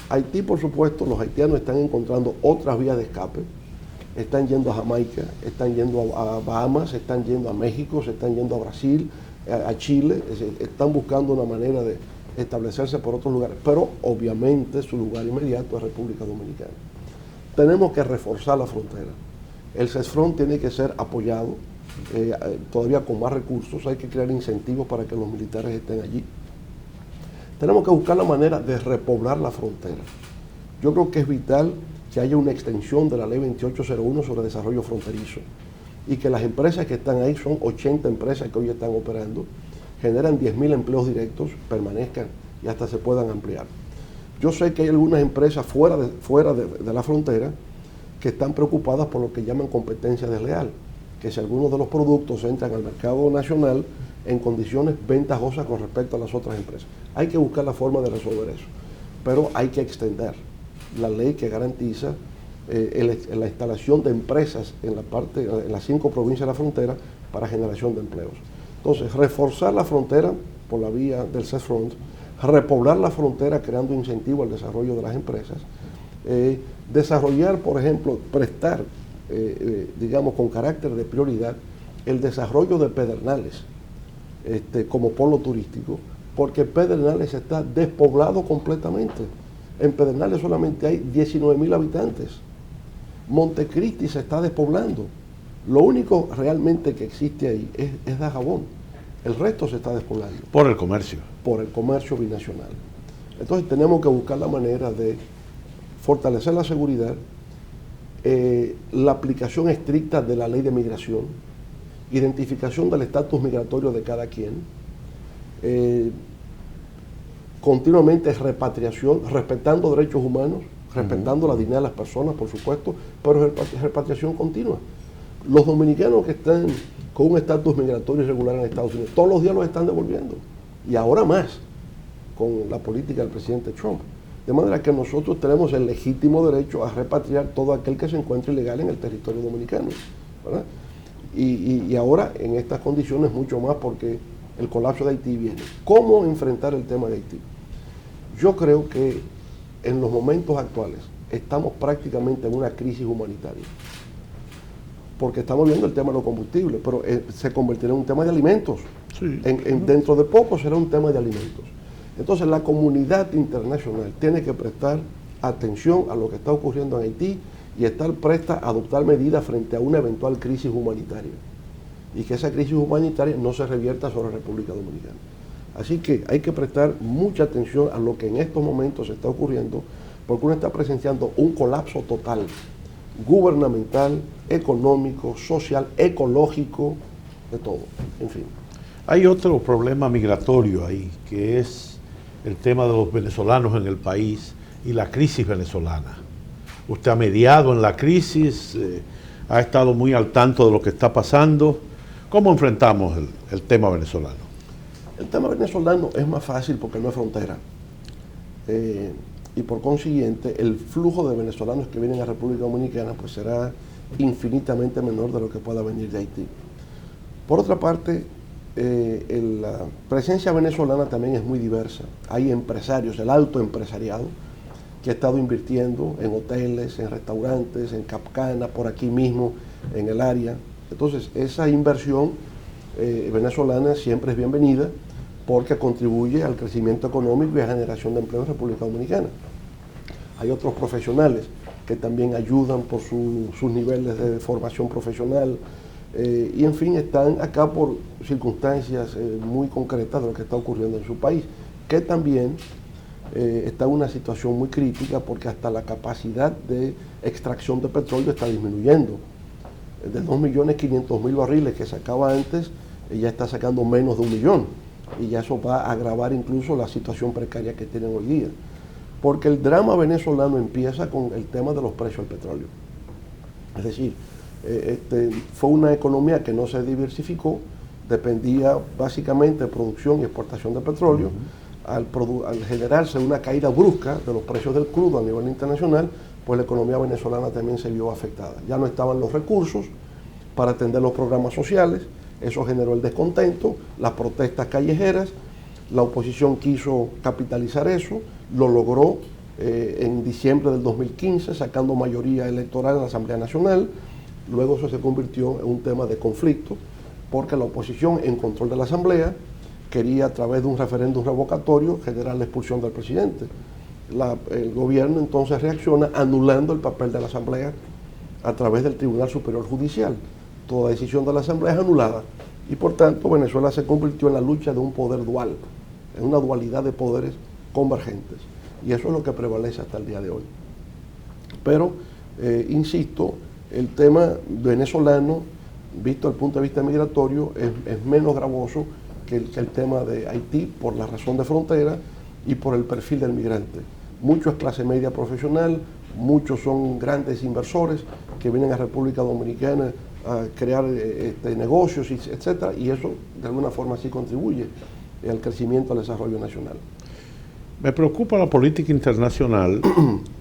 Haití, por supuesto, los haitianos están encontrando otras vías de escape. Están yendo a Jamaica, están yendo a Bahamas, están yendo a México, se están yendo a Brasil, a Chile. Están buscando una manera de establecerse por otros lugares. Pero obviamente su lugar inmediato es República Dominicana. Tenemos que reforzar la frontera. El CESFRON tiene que ser apoyado todavía con más recursos. Hay que crear incentivos para que los militares estén allí. Tenemos que buscar la manera de repoblar la frontera. Yo creo que es vital que haya una extensión de la ley 2801 sobre desarrollo fronterizo y que las empresas que están ahí, son 80 empresas que hoy están operando, generan 10.000 empleos directos, permanezcan y hasta se puedan ampliar. Yo sé que hay algunas empresas fuera de la frontera que están preocupadas por lo que llaman competencia desleal, que si algunos de los productos entran al mercado nacional en condiciones ventajosas con respecto a las otras empresas. Hay que buscar la forma de resolver eso, pero hay que extender la ley que garantiza la instalación de empresas en las 5 provincias de la frontera para generación de empleos. Entonces, reforzar la frontera por la vía del CESFRON, repoblar la frontera creando incentivos al desarrollo de las empresas, desarrollar, por ejemplo, prestar, digamos, con carácter de prioridad, el desarrollo de Pedernales como polo turístico, porque Pedernales está despoblado completamente. En Pedernales solamente hay 19.000 habitantes. Montecristi se está despoblando. Lo único realmente que existe ahí es Dajabón. El resto se está despoblando. Por el comercio. Por el comercio binacional. Entonces tenemos que buscar la manera de fortalecer la seguridad, la aplicación estricta de la ley de migración, identificación del estatus migratorio de cada quien, continuamente repatriación, respetando derechos humanos, respetando la dignidad de las personas, por supuesto, pero repatriación continua. Los dominicanos que están con un estatus migratorio irregular en Estados Unidos, todos los días los están devolviendo, y ahora más con la política del presidente Trump. De manera que nosotros tenemos el legítimo derecho a repatriar todo aquel que se encuentre ilegal en el territorio dominicano, ¿verdad? Y ahora en estas condiciones mucho más porque el colapso de Haití viene. ¿Cómo enfrentar el tema de Haití? Yo creo que en los momentos actuales estamos prácticamente en una crisis humanitaria, porque estamos viendo el tema de los combustibles, pero se convertirá en un tema de alimentos. Sí. Dentro de poco será un tema de alimentos. Entonces la comunidad internacional tiene que prestar atención a lo que está ocurriendo en Haití y estar presta a adoptar medidas frente a una eventual crisis humanitaria. Y que esa crisis humanitaria no se revierta sobre la República Dominicana. Así que hay que prestar mucha atención a lo que en estos momentos se está ocurriendo, porque uno está presenciando un colapso total, gubernamental, económico, social, ecológico, de todo, en fin. Hay otro problema migratorio ahí, que es el tema de los venezolanos en el país y la crisis venezolana. Usted ha mediado en la crisis, ha estado muy al tanto de lo que está pasando. ¿Cómo enfrentamos el tema venezolano? El tema venezolano es más fácil porque no es frontera. Y por consiguiente, el flujo de venezolanos que vienen a República Dominicana pues será infinitamente menor de lo que pueda venir de Haití. Por otra parte, la presencia venezolana también es muy diversa. Hay empresarios, el alto empresariado, que ha estado invirtiendo en hoteles, en restaurantes, en Capcana, por aquí mismo, en el área. Entonces, esa inversión venezolana siempre es bienvenida porque contribuye al crecimiento económico y a la generación de empleo en República Dominicana. Hay otros profesionales que también ayudan por sus niveles de formación profesional y en fin están acá por circunstancias muy concretas de lo que está ocurriendo en su país, que también está en una situación muy crítica porque hasta la capacidad de extracción de petróleo está disminuyendo. De 2.500.000 barriles que sacaba antes, ya está sacando menos de 1 millón. Y ya eso va a agravar incluso la situación precaria que tienen hoy día. Porque el drama venezolano empieza con el tema de los precios del petróleo. Es decir, fue una economía que no se diversificó, dependía básicamente de producción y exportación de petróleo. Al generarse una caída brusca de los precios del crudo a nivel internacional, pues la economía venezolana también se vio afectada. Ya no estaban los recursos para atender los programas sociales, eso generó el descontento, las protestas callejeras, la oposición quiso capitalizar eso, lo logró en diciembre del 2015, sacando mayoría electoral en la Asamblea Nacional, luego eso se convirtió en un tema de conflicto, porque la oposición en control de la Asamblea quería a través de un referéndum revocatorio generar la expulsión del presidente. El gobierno entonces reacciona anulando el papel de la Asamblea a través del Tribunal Superior Judicial. Toda decisión de la Asamblea es anulada y por tanto Venezuela se convirtió en la lucha de un poder dual, en una dualidad de poderes convergentes. Y eso es lo que prevalece hasta el día de hoy. Pero, insisto, el tema venezolano, visto desde el punto de vista migratorio, es menos gravoso que el tema de Haití por la razón de frontera y por el perfil del migrante. Mucho es clase media profesional, muchos son grandes inversores que vienen a República Dominicana a crear negocios, etcétera, y eso de alguna forma sí contribuye al crecimiento, al desarrollo nacional. Me preocupa la política internacional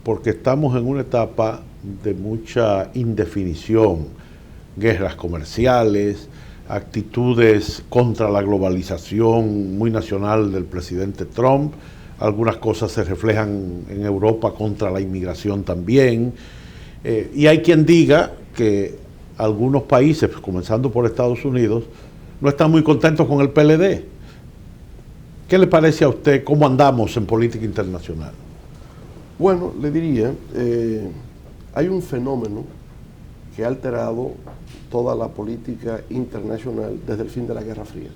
porque estamos en una etapa de mucha indefinición, guerras comerciales, actitudes contra la globalización muy nacional del presidente Trump, algunas cosas se reflejan en Europa contra la inmigración también, y hay quien diga que algunos países, comenzando por Estados Unidos, no están muy contentos con el PLD. ¿Qué le parece a usted cómo andamos en política internacional? Bueno, le diría, hay un fenómeno que ha alterado toda la política internacional desde el fin de la Guerra Fría.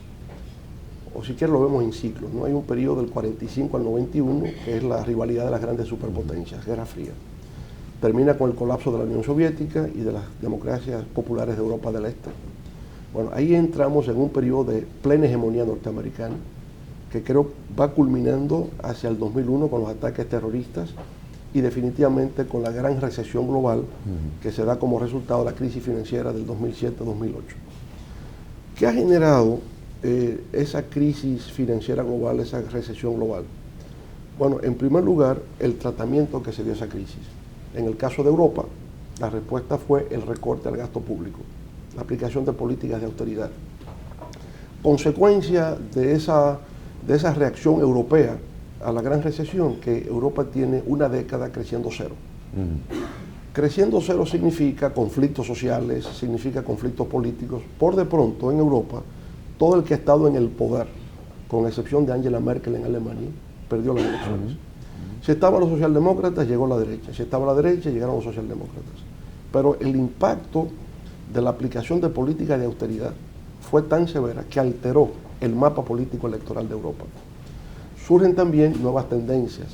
O si quiere lo vemos en ciclos, ¿no? Hay un periodo del 45 al 91 que es la rivalidad de las grandes superpotencias, Guerra Fría. Termina con el colapso de la Unión Soviética y de las democracias populares de Europa del Este. Bueno, ahí entramos en un periodo de plena hegemonía norteamericana que creo va culminando hacia el 2001 con los ataques terroristas y definitivamente con la gran recesión global que se da como resultado de la crisis financiera del 2007-2008. ¿Qué ha generado esa crisis financiera global, esa recesión global? Bueno, en primer lugar, el tratamiento que se dio a esa crisis. En el caso de Europa, la respuesta fue el recorte al gasto público, la aplicación de políticas de austeridad. Consecuencia de esa reacción europea a la gran recesión, que Europa tiene una década creciendo cero. Creciendo cero significa conflictos sociales, significa conflictos políticos. Por de pronto, en Europa, todo el que ha estado en el poder, con excepción de Angela Merkel en Alemania, perdió las elecciones. Si estaban los socialdemócratas, llegó la derecha. Si estaba la derecha, llegaron los socialdemócratas. Pero el impacto de la aplicación de políticas de austeridad fue tan severa que alteró el mapa político electoral de Europa. Surgen también nuevas tendencias,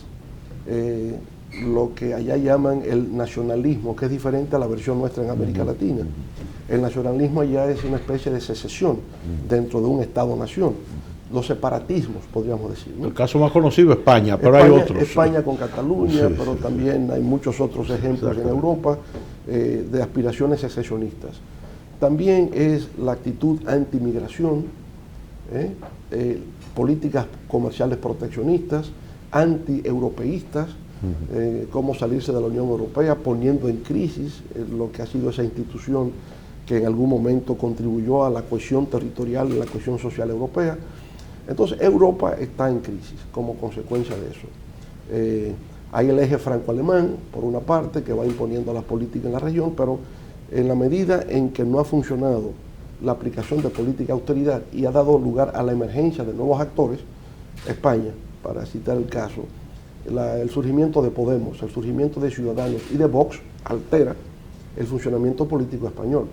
lo que allá llaman el nacionalismo, que es diferente a la versión nuestra en América Latina. El nacionalismo allá es una especie de secesión dentro de un Estado-nación. Los separatismos, podríamos decir, ¿no? El caso más conocido es España, pero hay otros. España con Cataluña, pero también hay muchos otros ejemplos en Europa de aspiraciones secesionistas. También es la actitud anti-migración, políticas comerciales proteccionistas, anti-europeístas, cómo salirse de la Unión Europea, poniendo en crisis lo que ha sido esa institución que en algún momento contribuyó a la cohesión territorial y la cohesión social europea. Entonces Europa está en crisis como consecuencia de eso. Hay el eje franco-alemán, por una parte, que va imponiendo las políticas en la región, pero en la medida en que no ha funcionado la aplicación de política de austeridad y ha dado lugar a la emergencia de nuevos actores, España, para citar el caso, el surgimiento de Podemos, el surgimiento de Ciudadanos y de Vox altera el funcionamiento político español.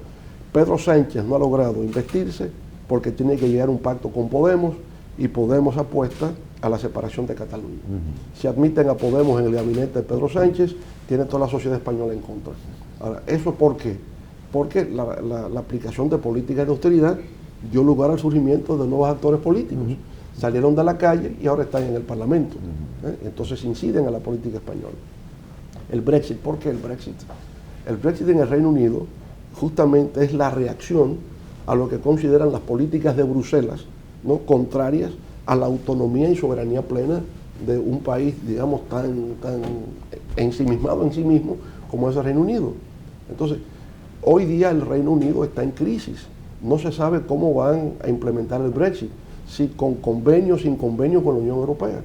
Pedro Sánchez no ha logrado investirse porque tiene que llegar a un pacto con Podemos y Podemos apuesta a la separación de Cataluña. Si admiten a Podemos en el gabinete de Pedro Sánchez, tiene toda la sociedad española en contra. Ahora, ¿eso por qué? Porque la aplicación de políticas de austeridad dio lugar al surgimiento de nuevos actores políticos. Salieron de la calle y ahora están en el Parlamento. Entonces inciden a la política española. El Brexit, ¿por qué el Brexit? El Brexit en el Reino Unido justamente es la reacción a lo que consideran las políticas de Bruselas, ¿no?, contrarias a la autonomía y soberanía plena de un país, digamos, tan ensimismado en sí mismo como es el Reino Unido. Entonces, hoy día el Reino Unido está en crisis. No se sabe cómo van a implementar el Brexit, si con convenio, sin convenio con la Unión Europea,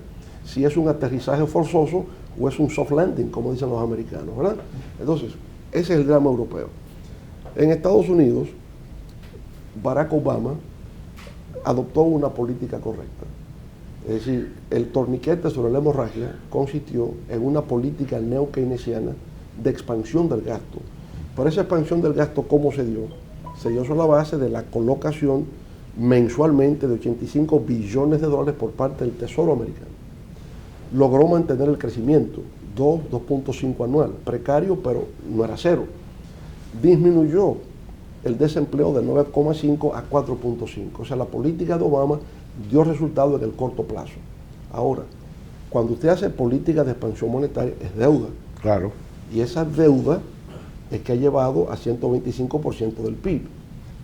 si es un aterrizaje forzoso o es un soft landing, como dicen los americanos, ¿verdad? Entonces, ese es el drama europeo. En Estados Unidos, Barack Obama adoptó una política correcta. Es decir, el torniquete sobre la hemorragia consistió en una política neo-keynesiana de expansión del gasto. Pero esa expansión del gasto, ¿cómo se dio? Se dio sobre la base de la colocación mensualmente de 85 billones de dólares por parte del Tesoro americano. Logró mantener el crecimiento, 2.5 anual, precario, pero no era cero. Disminuyó el desempleo de 9,5 a 4.5. O sea, la política de Obama dio resultado en el corto plazo. Ahora, cuando usted hace política de expansión monetaria, es deuda. Claro. Y esa deuda es que ha llevado a 125% del PIB.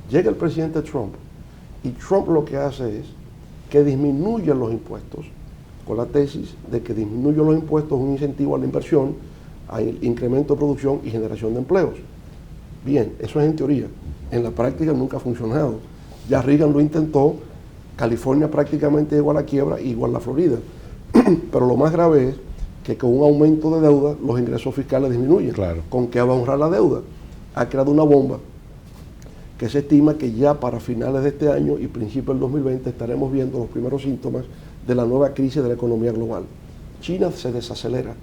Llega el presidente Trump, y Trump lo que hace es que disminuye los impuestos, con la tesis de que disminuye los impuestos es un incentivo a la inversión, al incremento de producción y generación de empleos. Bien, eso es en teoría. En la práctica nunca ha funcionado. Ya Reagan lo intentó, California prácticamente llegó a la quiebra, igual la Florida. Pero lo más grave es que con un aumento de deuda los ingresos fiscales disminuyen. Claro. ¿Con qué va a honrar la deuda? Ha creado una bomba que se estima que ya para finales de este año y principios del 2020 estaremos viendo los primeros síntomas de la nueva crisis de la economía global. China se desacelera.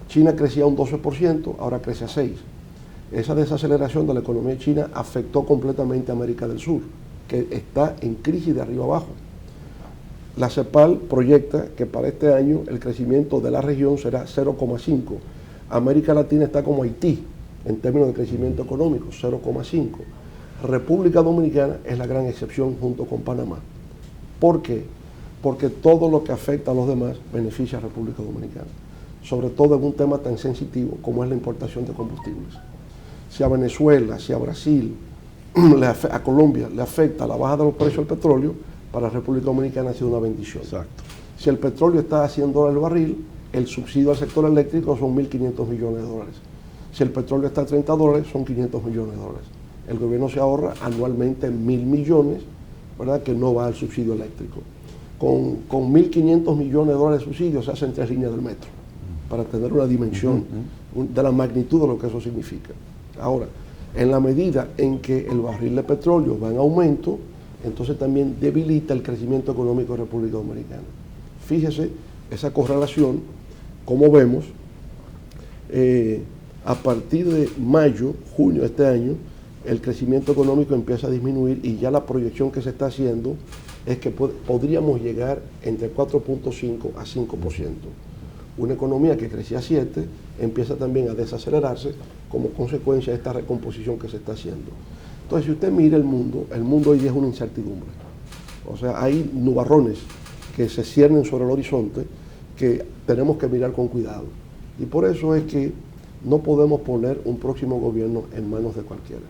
China crecía un 12%, ahora crece a 6%. Esa desaceleración de la economía china afectó completamente a América del Sur, que está en crisis de arriba abajo. La CEPAL proyecta que para este año el crecimiento de la región será 0,5. América Latina está como Haití en términos de crecimiento económico, 0,5. República Dominicana es la gran excepción junto con Panamá. ¿Por qué? Porque todo lo que afecta a los demás beneficia a República Dominicana, sobre todo en un tema tan sensitivo como es la importación de combustibles. Si a Venezuela, si a Brasil, a Colombia le afecta la baja de los precios del petróleo, para la República Dominicana ha sido una bendición. Exacto. Si el petróleo está a $100 el barril, el subsidio al sector eléctrico son 1.500 millones de dólares. Si el petróleo está a $30, son 500 millones de dólares. El gobierno se ahorra anualmente 1.000 millones, ¿verdad?, que no va al subsidio eléctrico. Con 1.500 millones de dólares de subsidio se hacen 3 líneas del metro, para tener una dimensión de la magnitud de lo que eso significa. Ahora, en la medida en que el barril de petróleo va en aumento, entonces también debilita el crecimiento económico de República Dominicana. Fíjese esa correlación, como vemos, a partir de mayo, junio de este año, el crecimiento económico empieza a disminuir y ya la proyección que se está haciendo es que podríamos llegar entre 4.5 a 5%. Una economía que crecía a 7 empieza también a desacelerarse como consecuencia de esta recomposición que se está haciendo. Entonces, si usted mira el mundo hoy día es una incertidumbre. O sea, hay nubarrones que se ciernen sobre el horizonte que tenemos que mirar con cuidado. Y por eso es que no podemos poner un próximo gobierno en manos de cualquiera.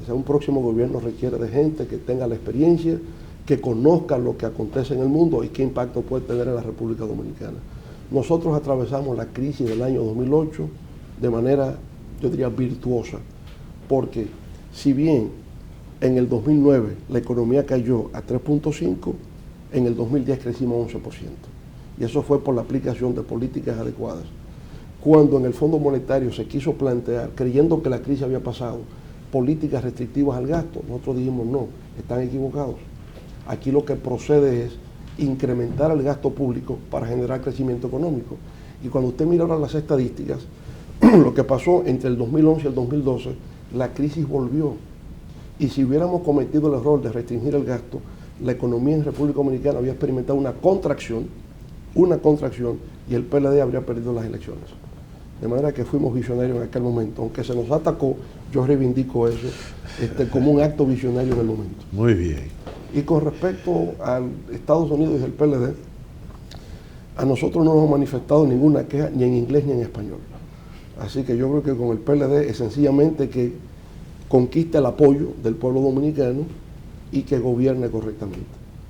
O sea, un próximo gobierno requiere de gente que tenga la experiencia, que conozca lo que acontece en el mundo y qué impacto puede tener en la República Dominicana. Nosotros atravesamos la crisis del año 2008 de manera, yo diría, virtuosa, porque si bien en el 2009 la economía cayó a 3.5, en el 2010 crecimos 11%. Y eso fue por la aplicación de políticas adecuadas. Cuando en el Fondo Monetario se quiso plantear, creyendo que la crisis había pasado, políticas restrictivas al gasto, nosotros dijimos no, están equivocados. Aquí lo que procede es incrementar el gasto público para generar crecimiento económico. Y cuando usted mira ahora las estadísticas, lo que pasó entre el 2011 y el 2012, la crisis volvió. Y si hubiéramos cometido el error de restringir el gasto, la economía en República Dominicana había experimentado una contracción, y el PLD habría perdido las elecciones. De manera que fuimos visionarios en aquel momento. Aunque se nos atacó, yo reivindico eso como un acto visionario en el momento. Muy bien. Y con respecto a Estados Unidos y el PLD, a nosotros no nos hemos manifestado ninguna queja, ni en inglés ni en español. Así que yo creo que con el PLD es sencillamente que conquiste el apoyo del pueblo dominicano y que gobierne correctamente.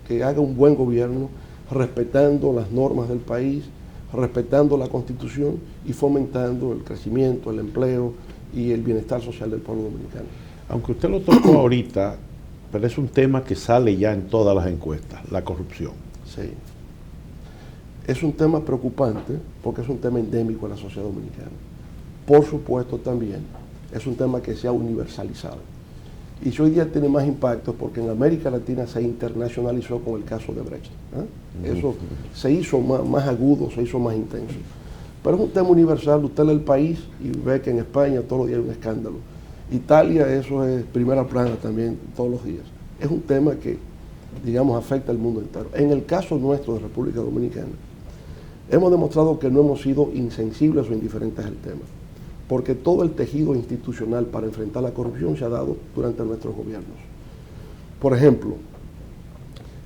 Que haga un buen gobierno, respetando las normas del país, respetando la Constitución y fomentando el crecimiento, el empleo y el bienestar social del pueblo dominicano. Aunque usted lo tocó ahorita, pero es un tema que sale ya en todas las encuestas, la corrupción. Sí. Es un tema preocupante porque es un tema endémico en la sociedad dominicana. Por supuesto también es un tema que se ha universalizado. Y si hoy día tiene más impacto porque en América Latina se internacionalizó con el caso de Brecht. Eso se hizo más agudo, se hizo más intenso. Pero es un tema universal. Usted lee el país y ve que en España todos los días hay un escándalo. Italia, eso es primera plana también todos los días. Es un tema que, digamos, afecta al mundo entero. En el caso nuestro de República Dominicana, hemos demostrado que no hemos sido insensibles o indiferentes al tema, porque todo el tejido institucional para enfrentar la corrupción se ha dado durante nuestros gobiernos. Por ejemplo,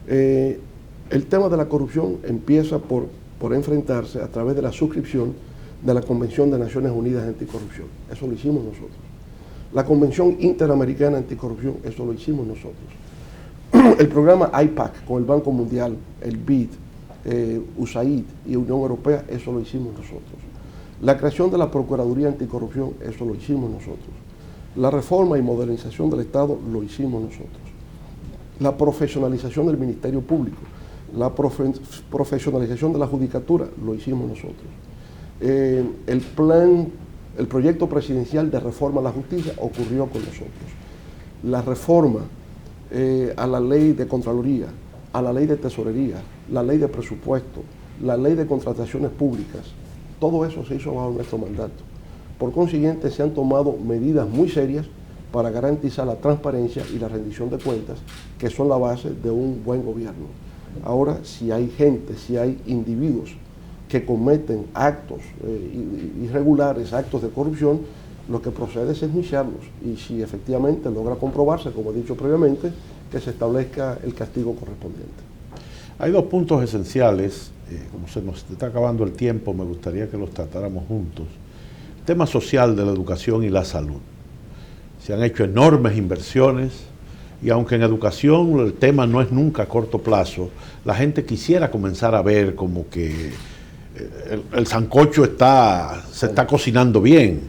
el tema de la corrupción empieza por enfrentarse a través de la suscripción de la Convención de Naciones Unidas Anticorrupción. Eso lo hicimos nosotros. La Convención Interamericana Anticorrupción, eso lo hicimos nosotros. El programa IPAC con el Banco Mundial, el BID, USAID y Unión Europea, eso lo hicimos nosotros. La creación de la Procuraduría Anticorrupción, eso lo hicimos nosotros. La reforma y modernización del Estado, lo hicimos nosotros. La profesionalización del Ministerio Público, la profesionalización de la Judicatura, lo hicimos nosotros. El proyecto presidencial de reforma a la justicia ocurrió con nosotros. La reforma a la ley de Contraloría, a la ley de Tesorería, la ley de presupuesto, la ley de contrataciones públicas, todo eso se hizo bajo nuestro mandato. Por consiguiente, se han tomado medidas muy serias para garantizar la transparencia y la rendición de cuentas, que son la base de un buen gobierno. Ahora, si hay gente, si hay individuos que cometen actos irregulares, actos de corrupción, lo que procede es enjuiciarlos y si efectivamente logra comprobarse, como he dicho previamente, que se establezca el castigo correspondiente. Hay dos puntos esenciales, como se nos está acabando el tiempo, me gustaría que los tratáramos juntos. El tema social de la educación y la salud. Se han hecho enormes inversiones y aunque en educación el tema no es nunca a corto plazo, la gente quisiera comenzar a ver como que el sancocho se está cocinando bien.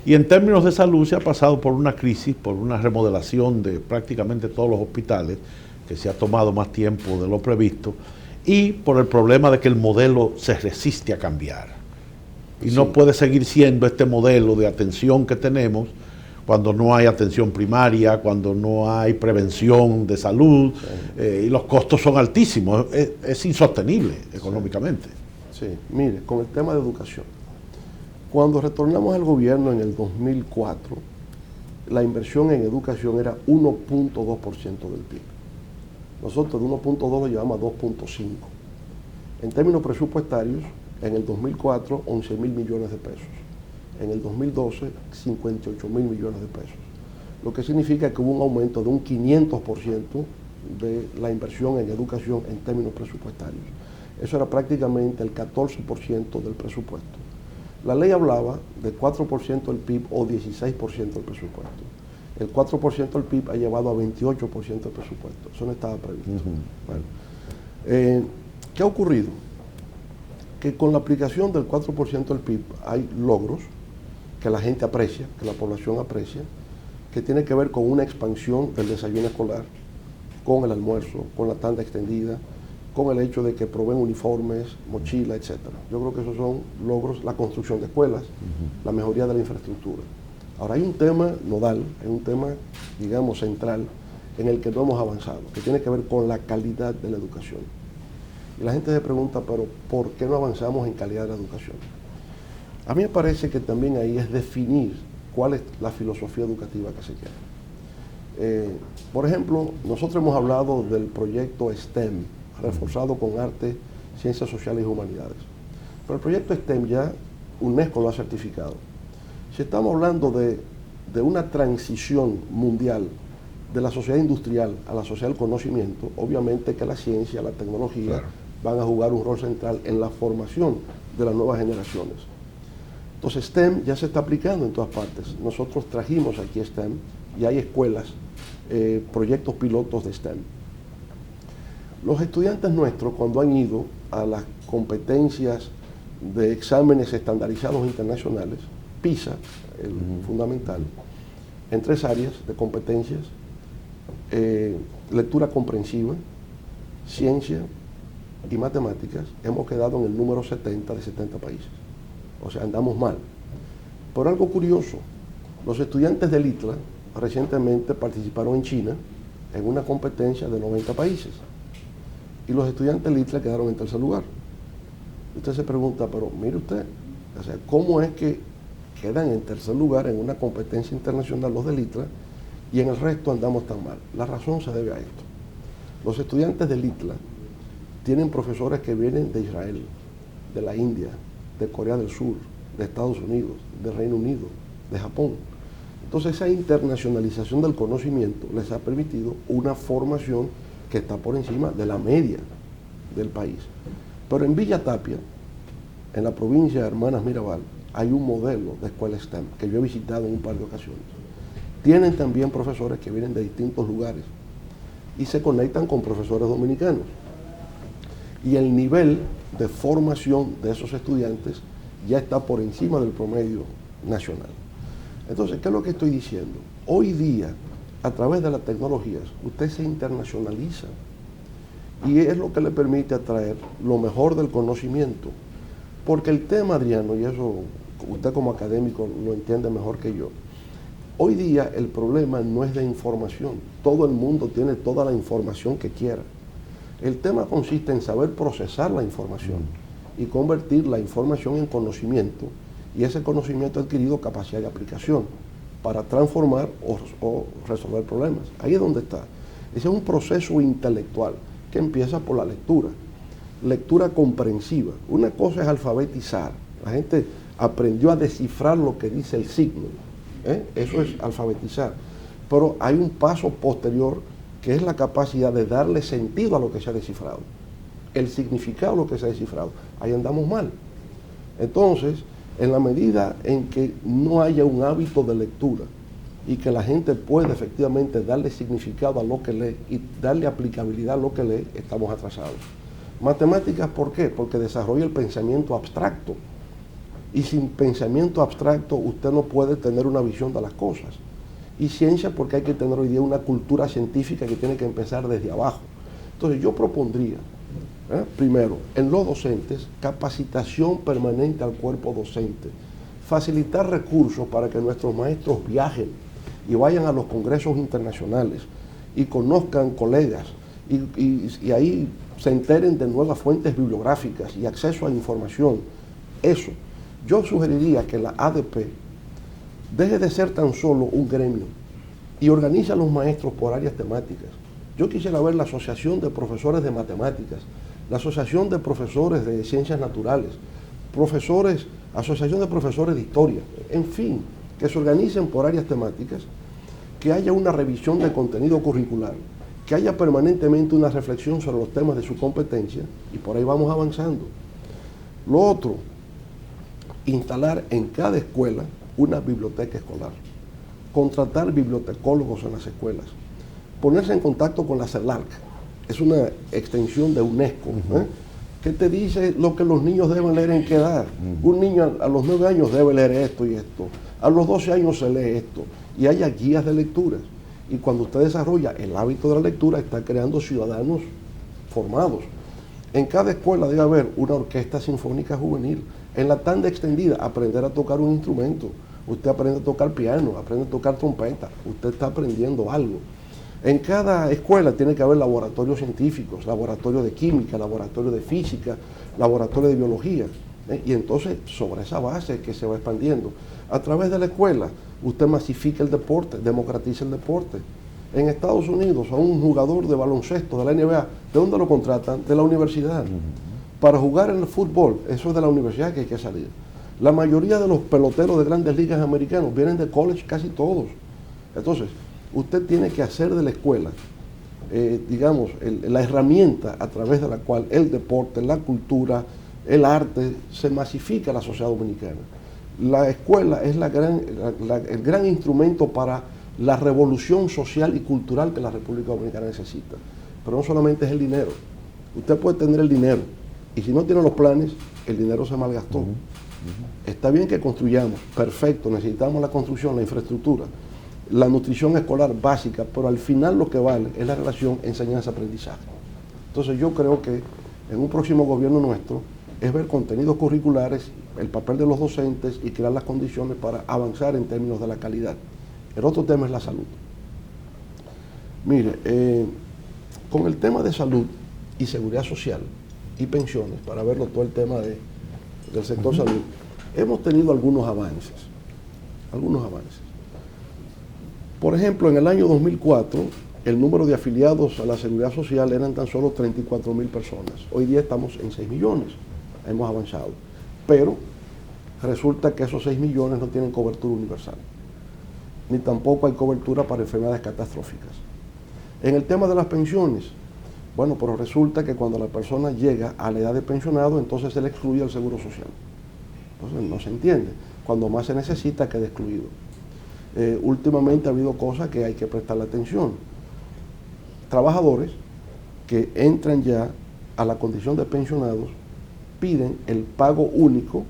Y en términos de salud se ha pasado por una crisis, por una remodelación de prácticamente todos los hospitales, que se ha tomado más tiempo de lo previsto, y por el problema de que el modelo se resiste a cambiar. Y no puede seguir siendo este modelo de atención que tenemos cuando no hay atención primaria, cuando no hay prevención de salud, y los costos son altísimos, es insostenible económicamente. Sí, mire, con el tema de educación. Cuando retornamos al gobierno en el 2004, la inversión en educación era 1.2% del PIB. Nosotros de 1.2 lo llevamos a 2.5. En términos presupuestarios, en el 2004, 11.000 millones de pesos. En el 2012, 58.000 millones de pesos. lo que significa que hubo un aumento de un 500% de la inversión en educación en términos presupuestarios. Eso era prácticamente el 14% del presupuesto. La ley hablaba de 4% del PIB o 16% del presupuesto. El 4% del PIB ha llevado a 28% del presupuesto. Eso no estaba previsto. Bueno, ¿qué ha ocurrido? Que con la aplicación del 4% del PIB hay logros que la gente aprecia, que la población aprecia, que tiene que ver con una expansión del desayuno escolar, con el almuerzo, con la tanda extendida, con el hecho de que proveen uniformes, mochila, etc. Yo creo que esos son logros, la construcción de escuelas, la mejoría de la infraestructura. Ahora hay un tema nodal, hay un tema, digamos, central, en el que no hemos avanzado, que tiene que ver con la calidad de la educación. Y la gente se pregunta, pero ¿por qué no avanzamos en calidad de la educación? A mí me parece que también ahí es definir cuál es la filosofía educativa que se quiere. Por ejemplo, nosotros hemos hablado del proyecto STEM, reforzado con arte, ciencias sociales y humanidades. Pero el proyecto STEM ya UNESCO lo ha certificado. Si estamos hablando de una transición mundial de la sociedad industrial a la sociedad del conocimiento, obviamente que la ciencia, la tecnología van a jugar un rol central en la formación de las nuevas generaciones. Entonces STEM ya se está aplicando en todas partes. Nosotros trajimos aquí STEM y hay escuelas, proyectos pilotos de STEM. Los estudiantes nuestros, cuando han ido a las competencias de exámenes estandarizados internacionales, PISA, el fundamental, en 3 áreas de competencias, lectura comprensiva, ciencia y matemáticas, hemos quedado en el número 70 de 70 países. O sea, andamos mal. Pero algo curioso, los estudiantes del ITLA recientemente participaron en China en una competencia de 90 países. Y los estudiantes del ITLA quedaron en tercer lugar. Usted se pregunta, pero mire usted, o sea, ¿cómo es que quedan en tercer lugar en una competencia internacional los del ITLA y en el resto andamos tan mal? La razón se debe a esto. Los estudiantes del ITLA tienen profesores que vienen de Israel, de la India, de Corea del Sur, de Estados Unidos, de Reino Unido, de Japón. Entonces esa internacionalización del conocimiento les ha permitido una formación que está por encima de la media del país. Pero en Villa Tapia, en la provincia de Hermanas Mirabal, hay un modelo de escuela STEM que yo he visitado en un par de ocasiones. Tienen también profesores que vienen de distintos lugares y se conectan con profesores dominicanos. Y el nivel de formación de esos estudiantes ya está por encima del promedio nacional. Entonces, ¿qué es lo que estoy diciendo? Hoy día, a través de las tecnologías, usted se internacionaliza y es lo que le permite atraer lo mejor del conocimiento. Porque el tema, Adriano, y eso usted como académico lo entiende mejor que yo, hoy día el problema no es de información. Todo el mundo tiene toda la información que quiera. El tema consiste en saber procesar la información y convertir la información en conocimiento y ese conocimiento adquirido capacidad de aplicación para transformar o resolver problemas. Ahí es donde está. Ese es un proceso intelectual que empieza por la lectura. Lectura comprensiva. Una cosa es alfabetizar. La gente aprendió a descifrar lo que dice el signo. Eso es alfabetizar. Pero hay un paso posterior que es la capacidad de darle sentido a lo que se ha descifrado. El significado de lo que se ha descifrado. Ahí andamos mal. Entonces, en la medida en que no haya un hábito de lectura y que la gente pueda efectivamente darle significado a lo que lee y darle aplicabilidad a lo que lee, estamos atrasados. Matemáticas, ¿por qué? Porque desarrolla el pensamiento abstracto. Y sin pensamiento abstracto usted no puede tener una visión de las cosas. Y ciencia porque hay que tener hoy día una cultura científica que tiene que empezar desde abajo. Entonces yo propondría, primero, en los docentes, capacitación permanente al cuerpo docente, facilitar recursos para que nuestros maestros viajen y vayan a los congresos internacionales y conozcan colegas y ahí se enteren de nuevas fuentes bibliográficas y acceso a información. Eso. Yo sugeriría que la ADP deje de ser tan solo un gremio y organice a los maestros por áreas temáticas. Yo quisiera ver la Asociación de Profesores de Matemáticas, la Asociación de Profesores de Ciencias Naturales, Asociación de Profesores de Historia, en fin, que se organicen por áreas temáticas que haya una revisión del contenido curricular, que haya permanentemente una reflexión sobre los temas de su competencia, y por ahí vamos avanzando. Lo otro, instalar en cada escuela una biblioteca escolar, contratar bibliotecólogos en las escuelas, ponerse en contacto con la CELAC, es una extensión de UNESCO, que te dice lo que los niños deben leer en qué edad. Un niño a los 9 años debe leer esto y esto, a los 12 años se lee esto, y haya guías de lecturas. Y cuando usted desarrolla el hábito de la lectura, está creando ciudadanos formados. En cada escuela debe haber una orquesta sinfónica juvenil. En la tanda extendida, aprender a tocar un instrumento. Usted aprende a tocar piano, aprende a tocar trompeta, usted está aprendiendo algo. En cada escuela tiene que haber laboratorios científicos, laboratorio de química, laboratorio de física, laboratorio de biología. Y entonces, sobre esa base es que se va expandiendo. A través de la escuela, usted masifica el deporte, democratiza el deporte. En Estados Unidos, a un jugador de baloncesto de la NBA, ¿de dónde lo contratan? De la universidad. Para jugar en el fútbol, eso es de la universidad que hay que salir. La mayoría de los peloteros de grandes ligas americanos vienen de college, casi todos. Entonces, usted tiene que hacer de la escuela, digamos, la herramienta a través de la cual el deporte, la cultura, el arte se masifica en la sociedad dominicana. La escuela es el gran instrumento para la revolución social y cultural que la República Dominicana necesita. Pero no solamente es el dinero. Usted puede tener el dinero y si no tiene los planes, el dinero se malgastó. Está bien que construyamos, perfecto, necesitamos la construcción, la infraestructura, la nutrición escolar básica, pero al final lo que vale es la relación enseñanza-aprendizaje. Entonces yo creo que en un próximo gobierno nuestro es ver contenidos curriculares, el papel de los docentes y crear las condiciones para avanzar en términos de la calidad. El otro tema es la salud. Mire, con el tema de salud y seguridad social y pensiones, para verlo todo el tema del sector salud, hemos tenido algunos avances. Por ejemplo, en el año 2004, el número de afiliados a la seguridad social eran tan solo 34.000 personas. Hoy día estamos en 6 millones, hemos avanzado. Pero resulta que esos 6 millones no tienen cobertura universal, ni tampoco hay cobertura para enfermedades catastróficas. En el tema de las pensiones, bueno, pero resulta que cuando la persona llega a la edad de pensionado, entonces se le excluye el seguro social. Entonces no se entiende. Cuando más se necesita, queda excluido. Últimamente ha habido cosas que hay que prestarle atención. Trabajadores que entran ya a la condición de pensionados piden el pago único,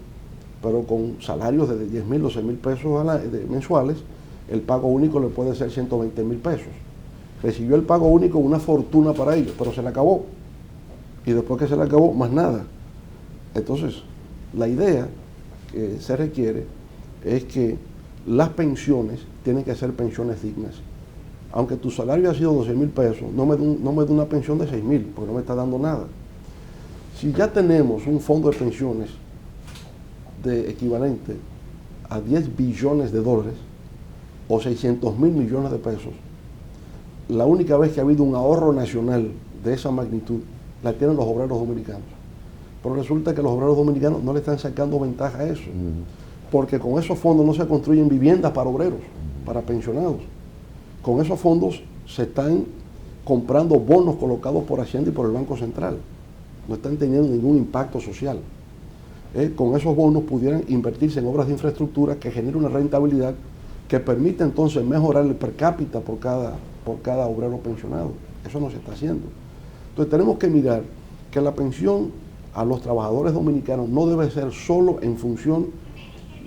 pero con salarios de 10.000 o 6.000 pesos mensuales, el pago único le puede ser 120.000 pesos. Recibió el pago único, una fortuna para ellos, pero se le acabó. Y después que se le acabó, más nada. Entonces, la idea que se requiere es que las pensiones tienen que ser pensiones dignas. Aunque tu salario ha sido 12.000 pesos, no me dé una pensión de 6.000, porque no me está dando nada. Si ya tenemos un fondo de pensiones de equivalente a 10 billones de dólares o 600.000 millones de pesos, la única vez que ha habido un ahorro nacional de esa magnitud la tienen los obreros dominicanos. Pero resulta que los obreros dominicanos no le están sacando ventaja a eso, porque con esos fondos no se construyen viviendas para obreros, para pensionados. Con esos fondos se están comprando bonos colocados por Hacienda y por el Banco Central. No están teniendo ningún impacto social. Con esos bonos pudieran invertirse en obras de infraestructura que generen una rentabilidad que permite entonces mejorar el per cápita por cada obrero pensionado. Eso no se está haciendo. Entonces tenemos que mirar que la pensión a los trabajadores dominicanos no debe ser solo en función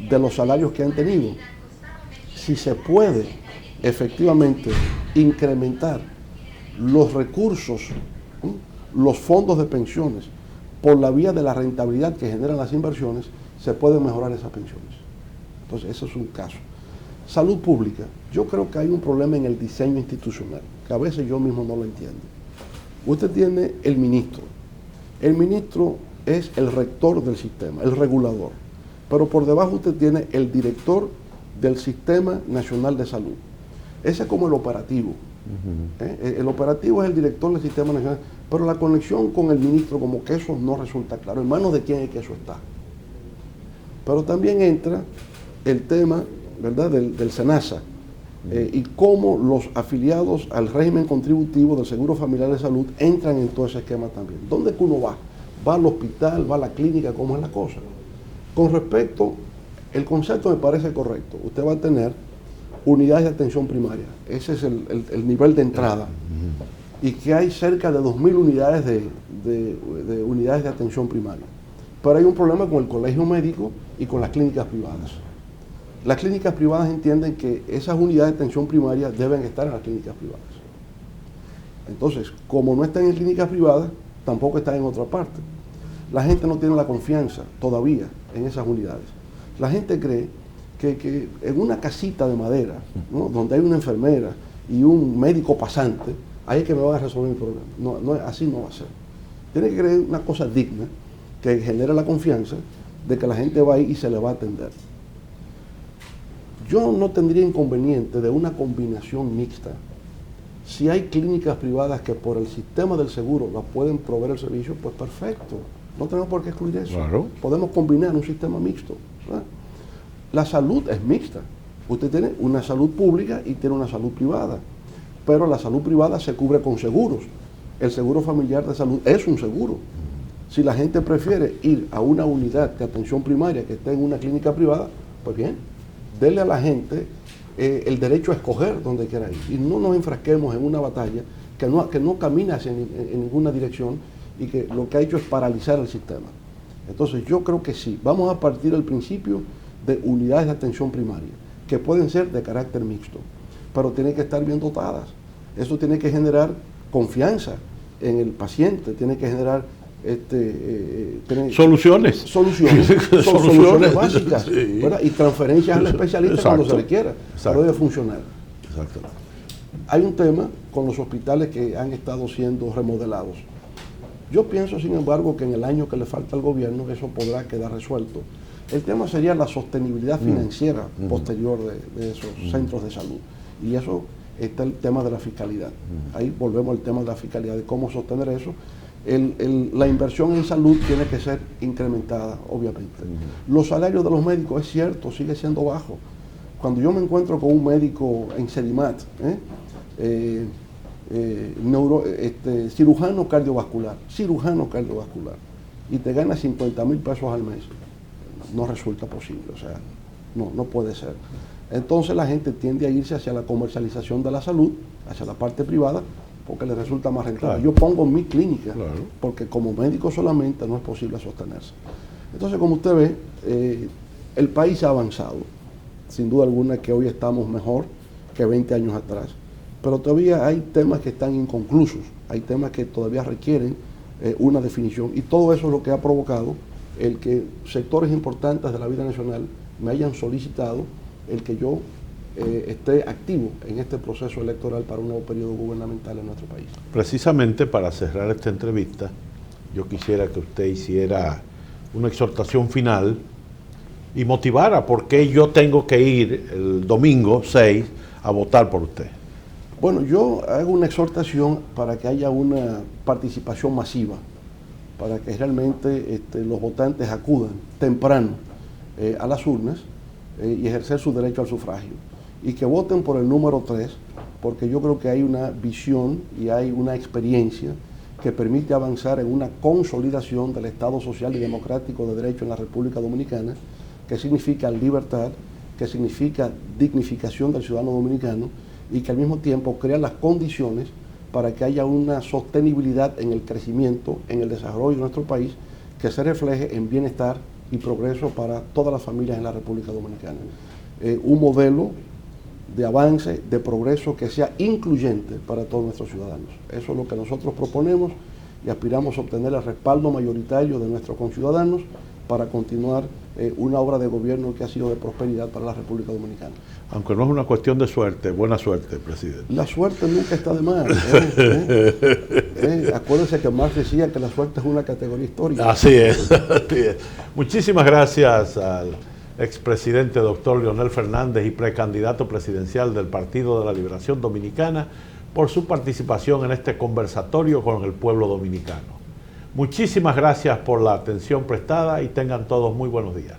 de los salarios que han tenido. Si se puede efectivamente incrementar los recursos, los fondos de pensiones, por la vía de la rentabilidad que generan las inversiones, se pueden mejorar esas pensiones. Entonces, ese es un caso. Salud pública. Yo creo que hay un problema en el diseño institucional, que a veces yo mismo no lo entiendo. Usted tiene el ministro. El ministro es el rector del sistema, el regulador. Pero por debajo usted tiene el director del Sistema Nacional de Salud. Ese es como el operativo. El operativo es el director del Sistema Nacional, pero la conexión con el ministro como que eso no resulta claro. ¿En manos de quién es que eso está? Pero también entra el tema, ¿verdad?, del SENASA, y cómo los afiliados al régimen contributivo del Seguro Familiar de Salud entran en todo ese esquema también. ¿Dónde que uno va? ¿Va al hospital? ¿Va a la clínica? ¿Cómo es la cosa? Con respecto, el concepto me parece correcto. Usted va a tener unidades de atención primaria. Ese es el nivel de entrada. Y que hay cerca de 2.000 unidades de unidades de atención primaria. Pero hay un problema con el colegio médico y con las clínicas privadas. Las clínicas privadas entienden que esas unidades de atención primaria deben estar en las clínicas privadas. Entonces, como no están en clínicas privadas, tampoco están en otra parte. La gente no tiene la confianza todavía en esas unidades. La gente cree que en una casita de madera, ¿no?, donde hay una enfermera y un médico pasante, ahí es que me van a resolver mi problema. No, así no va a ser. Tiene que creer una cosa digna que genere la confianza de que la gente va ahí y se le va a atender. Yo no tendría inconveniente de una combinación mixta. Si hay clínicas privadas que por el sistema del seguro las pueden proveer el servicio, pues perfecto. No tenemos por qué excluir eso. Claro. Podemos combinar un sistema mixto, ¿verdad? La salud es mixta. Usted tiene una salud pública y tiene una salud privada. Pero la salud privada se cubre con seguros. El seguro familiar de salud es un seguro. Si la gente prefiere ir a una unidad de atención primaria que esté en una clínica privada, pues bien, denle a la gente el derecho a escoger donde quiera ir. Y no nos enfrasquemos en una batalla que no camina en ninguna dirección y que lo que ha hecho es paralizar el sistema. Entonces yo creo que sí, vamos a partir del principio de unidades de atención primaria, que pueden ser de carácter mixto, pero tienen que estar bien dotadas. Eso tiene que generar confianza en el paciente, tiene que generar soluciones básicas, sí, y transferencias al especialista. Exacto, cuando se requiera, pero debe funcionar. Exacto. Hay un tema con los hospitales que han estado siendo remodelados. Yo pienso, sin embargo, que en el año que le falta al gobierno eso podrá quedar resuelto. El tema sería la sostenibilidad financiera posterior de esos centros de salud. Y eso está el tema de la fiscalidad. Ahí volvemos al tema de la fiscalidad, de cómo sostener eso. La inversión en salud tiene que ser incrementada, obviamente. Los salarios de los médicos, es cierto, sigue siendo bajo. Cuando yo me encuentro con un médico en Sedimat, cirujano cardiovascular, y te gana 50,000 pesos al mes, no resulta posible, o sea, no puede ser. Entonces la gente tiende a irse hacia la comercialización de la salud, hacia la parte privada, porque le resulta más rentable. Claro. Yo pongo mi clínica, claro, porque como médico solamente no es posible sostenerse. Entonces, como usted ve, el país ha avanzado, sin duda alguna que hoy estamos mejor que 20 años atrás, pero todavía hay temas que están inconclusos, hay temas que todavía requieren una definición, y todo eso es lo que ha provocado el que sectores importantes de la vida nacional me hayan solicitado el que yo esté activo en este proceso electoral para un nuevo periodo gubernamental en nuestro país. Precisamente para cerrar esta entrevista, yo quisiera que usted hiciera una exhortación final y motivara por qué yo tengo que ir el domingo 6 a votar por usted. Bueno, yo hago una exhortación para que haya una participación masiva, para que realmente los votantes acudan temprano a las urnas y ejercer su derecho al sufragio. Y que voten por el número 3, porque yo creo que hay una visión y hay una experiencia que permite avanzar en una consolidación del Estado social y democrático de derecho en la República Dominicana, que significa libertad, que significa dignificación del ciudadano dominicano y que al mismo tiempo crea las condiciones para que haya una sostenibilidad en el crecimiento, en el desarrollo de nuestro país, que se refleje en bienestar y progreso para todas las familias en la República Dominicana. Un modelo de avance, de progreso que sea incluyente para todos nuestros ciudadanos. Eso es lo que nosotros proponemos y aspiramos a obtener el respaldo mayoritario de nuestros conciudadanos para continuar una obra de gobierno que ha sido de prosperidad para la República Dominicana. Aunque no es una cuestión de suerte, buena suerte, presidente. La suerte nunca está de más. Acuérdense que Marx decía que la suerte es una categoría histórica. Así es, así es. Muchísimas gracias al expresidente doctor Leonel Fernández y precandidato presidencial del Partido de la Liberación Dominicana por su participación en este conversatorio con el pueblo dominicano. Muchísimas gracias por la atención prestada y tengan todos muy buenos días.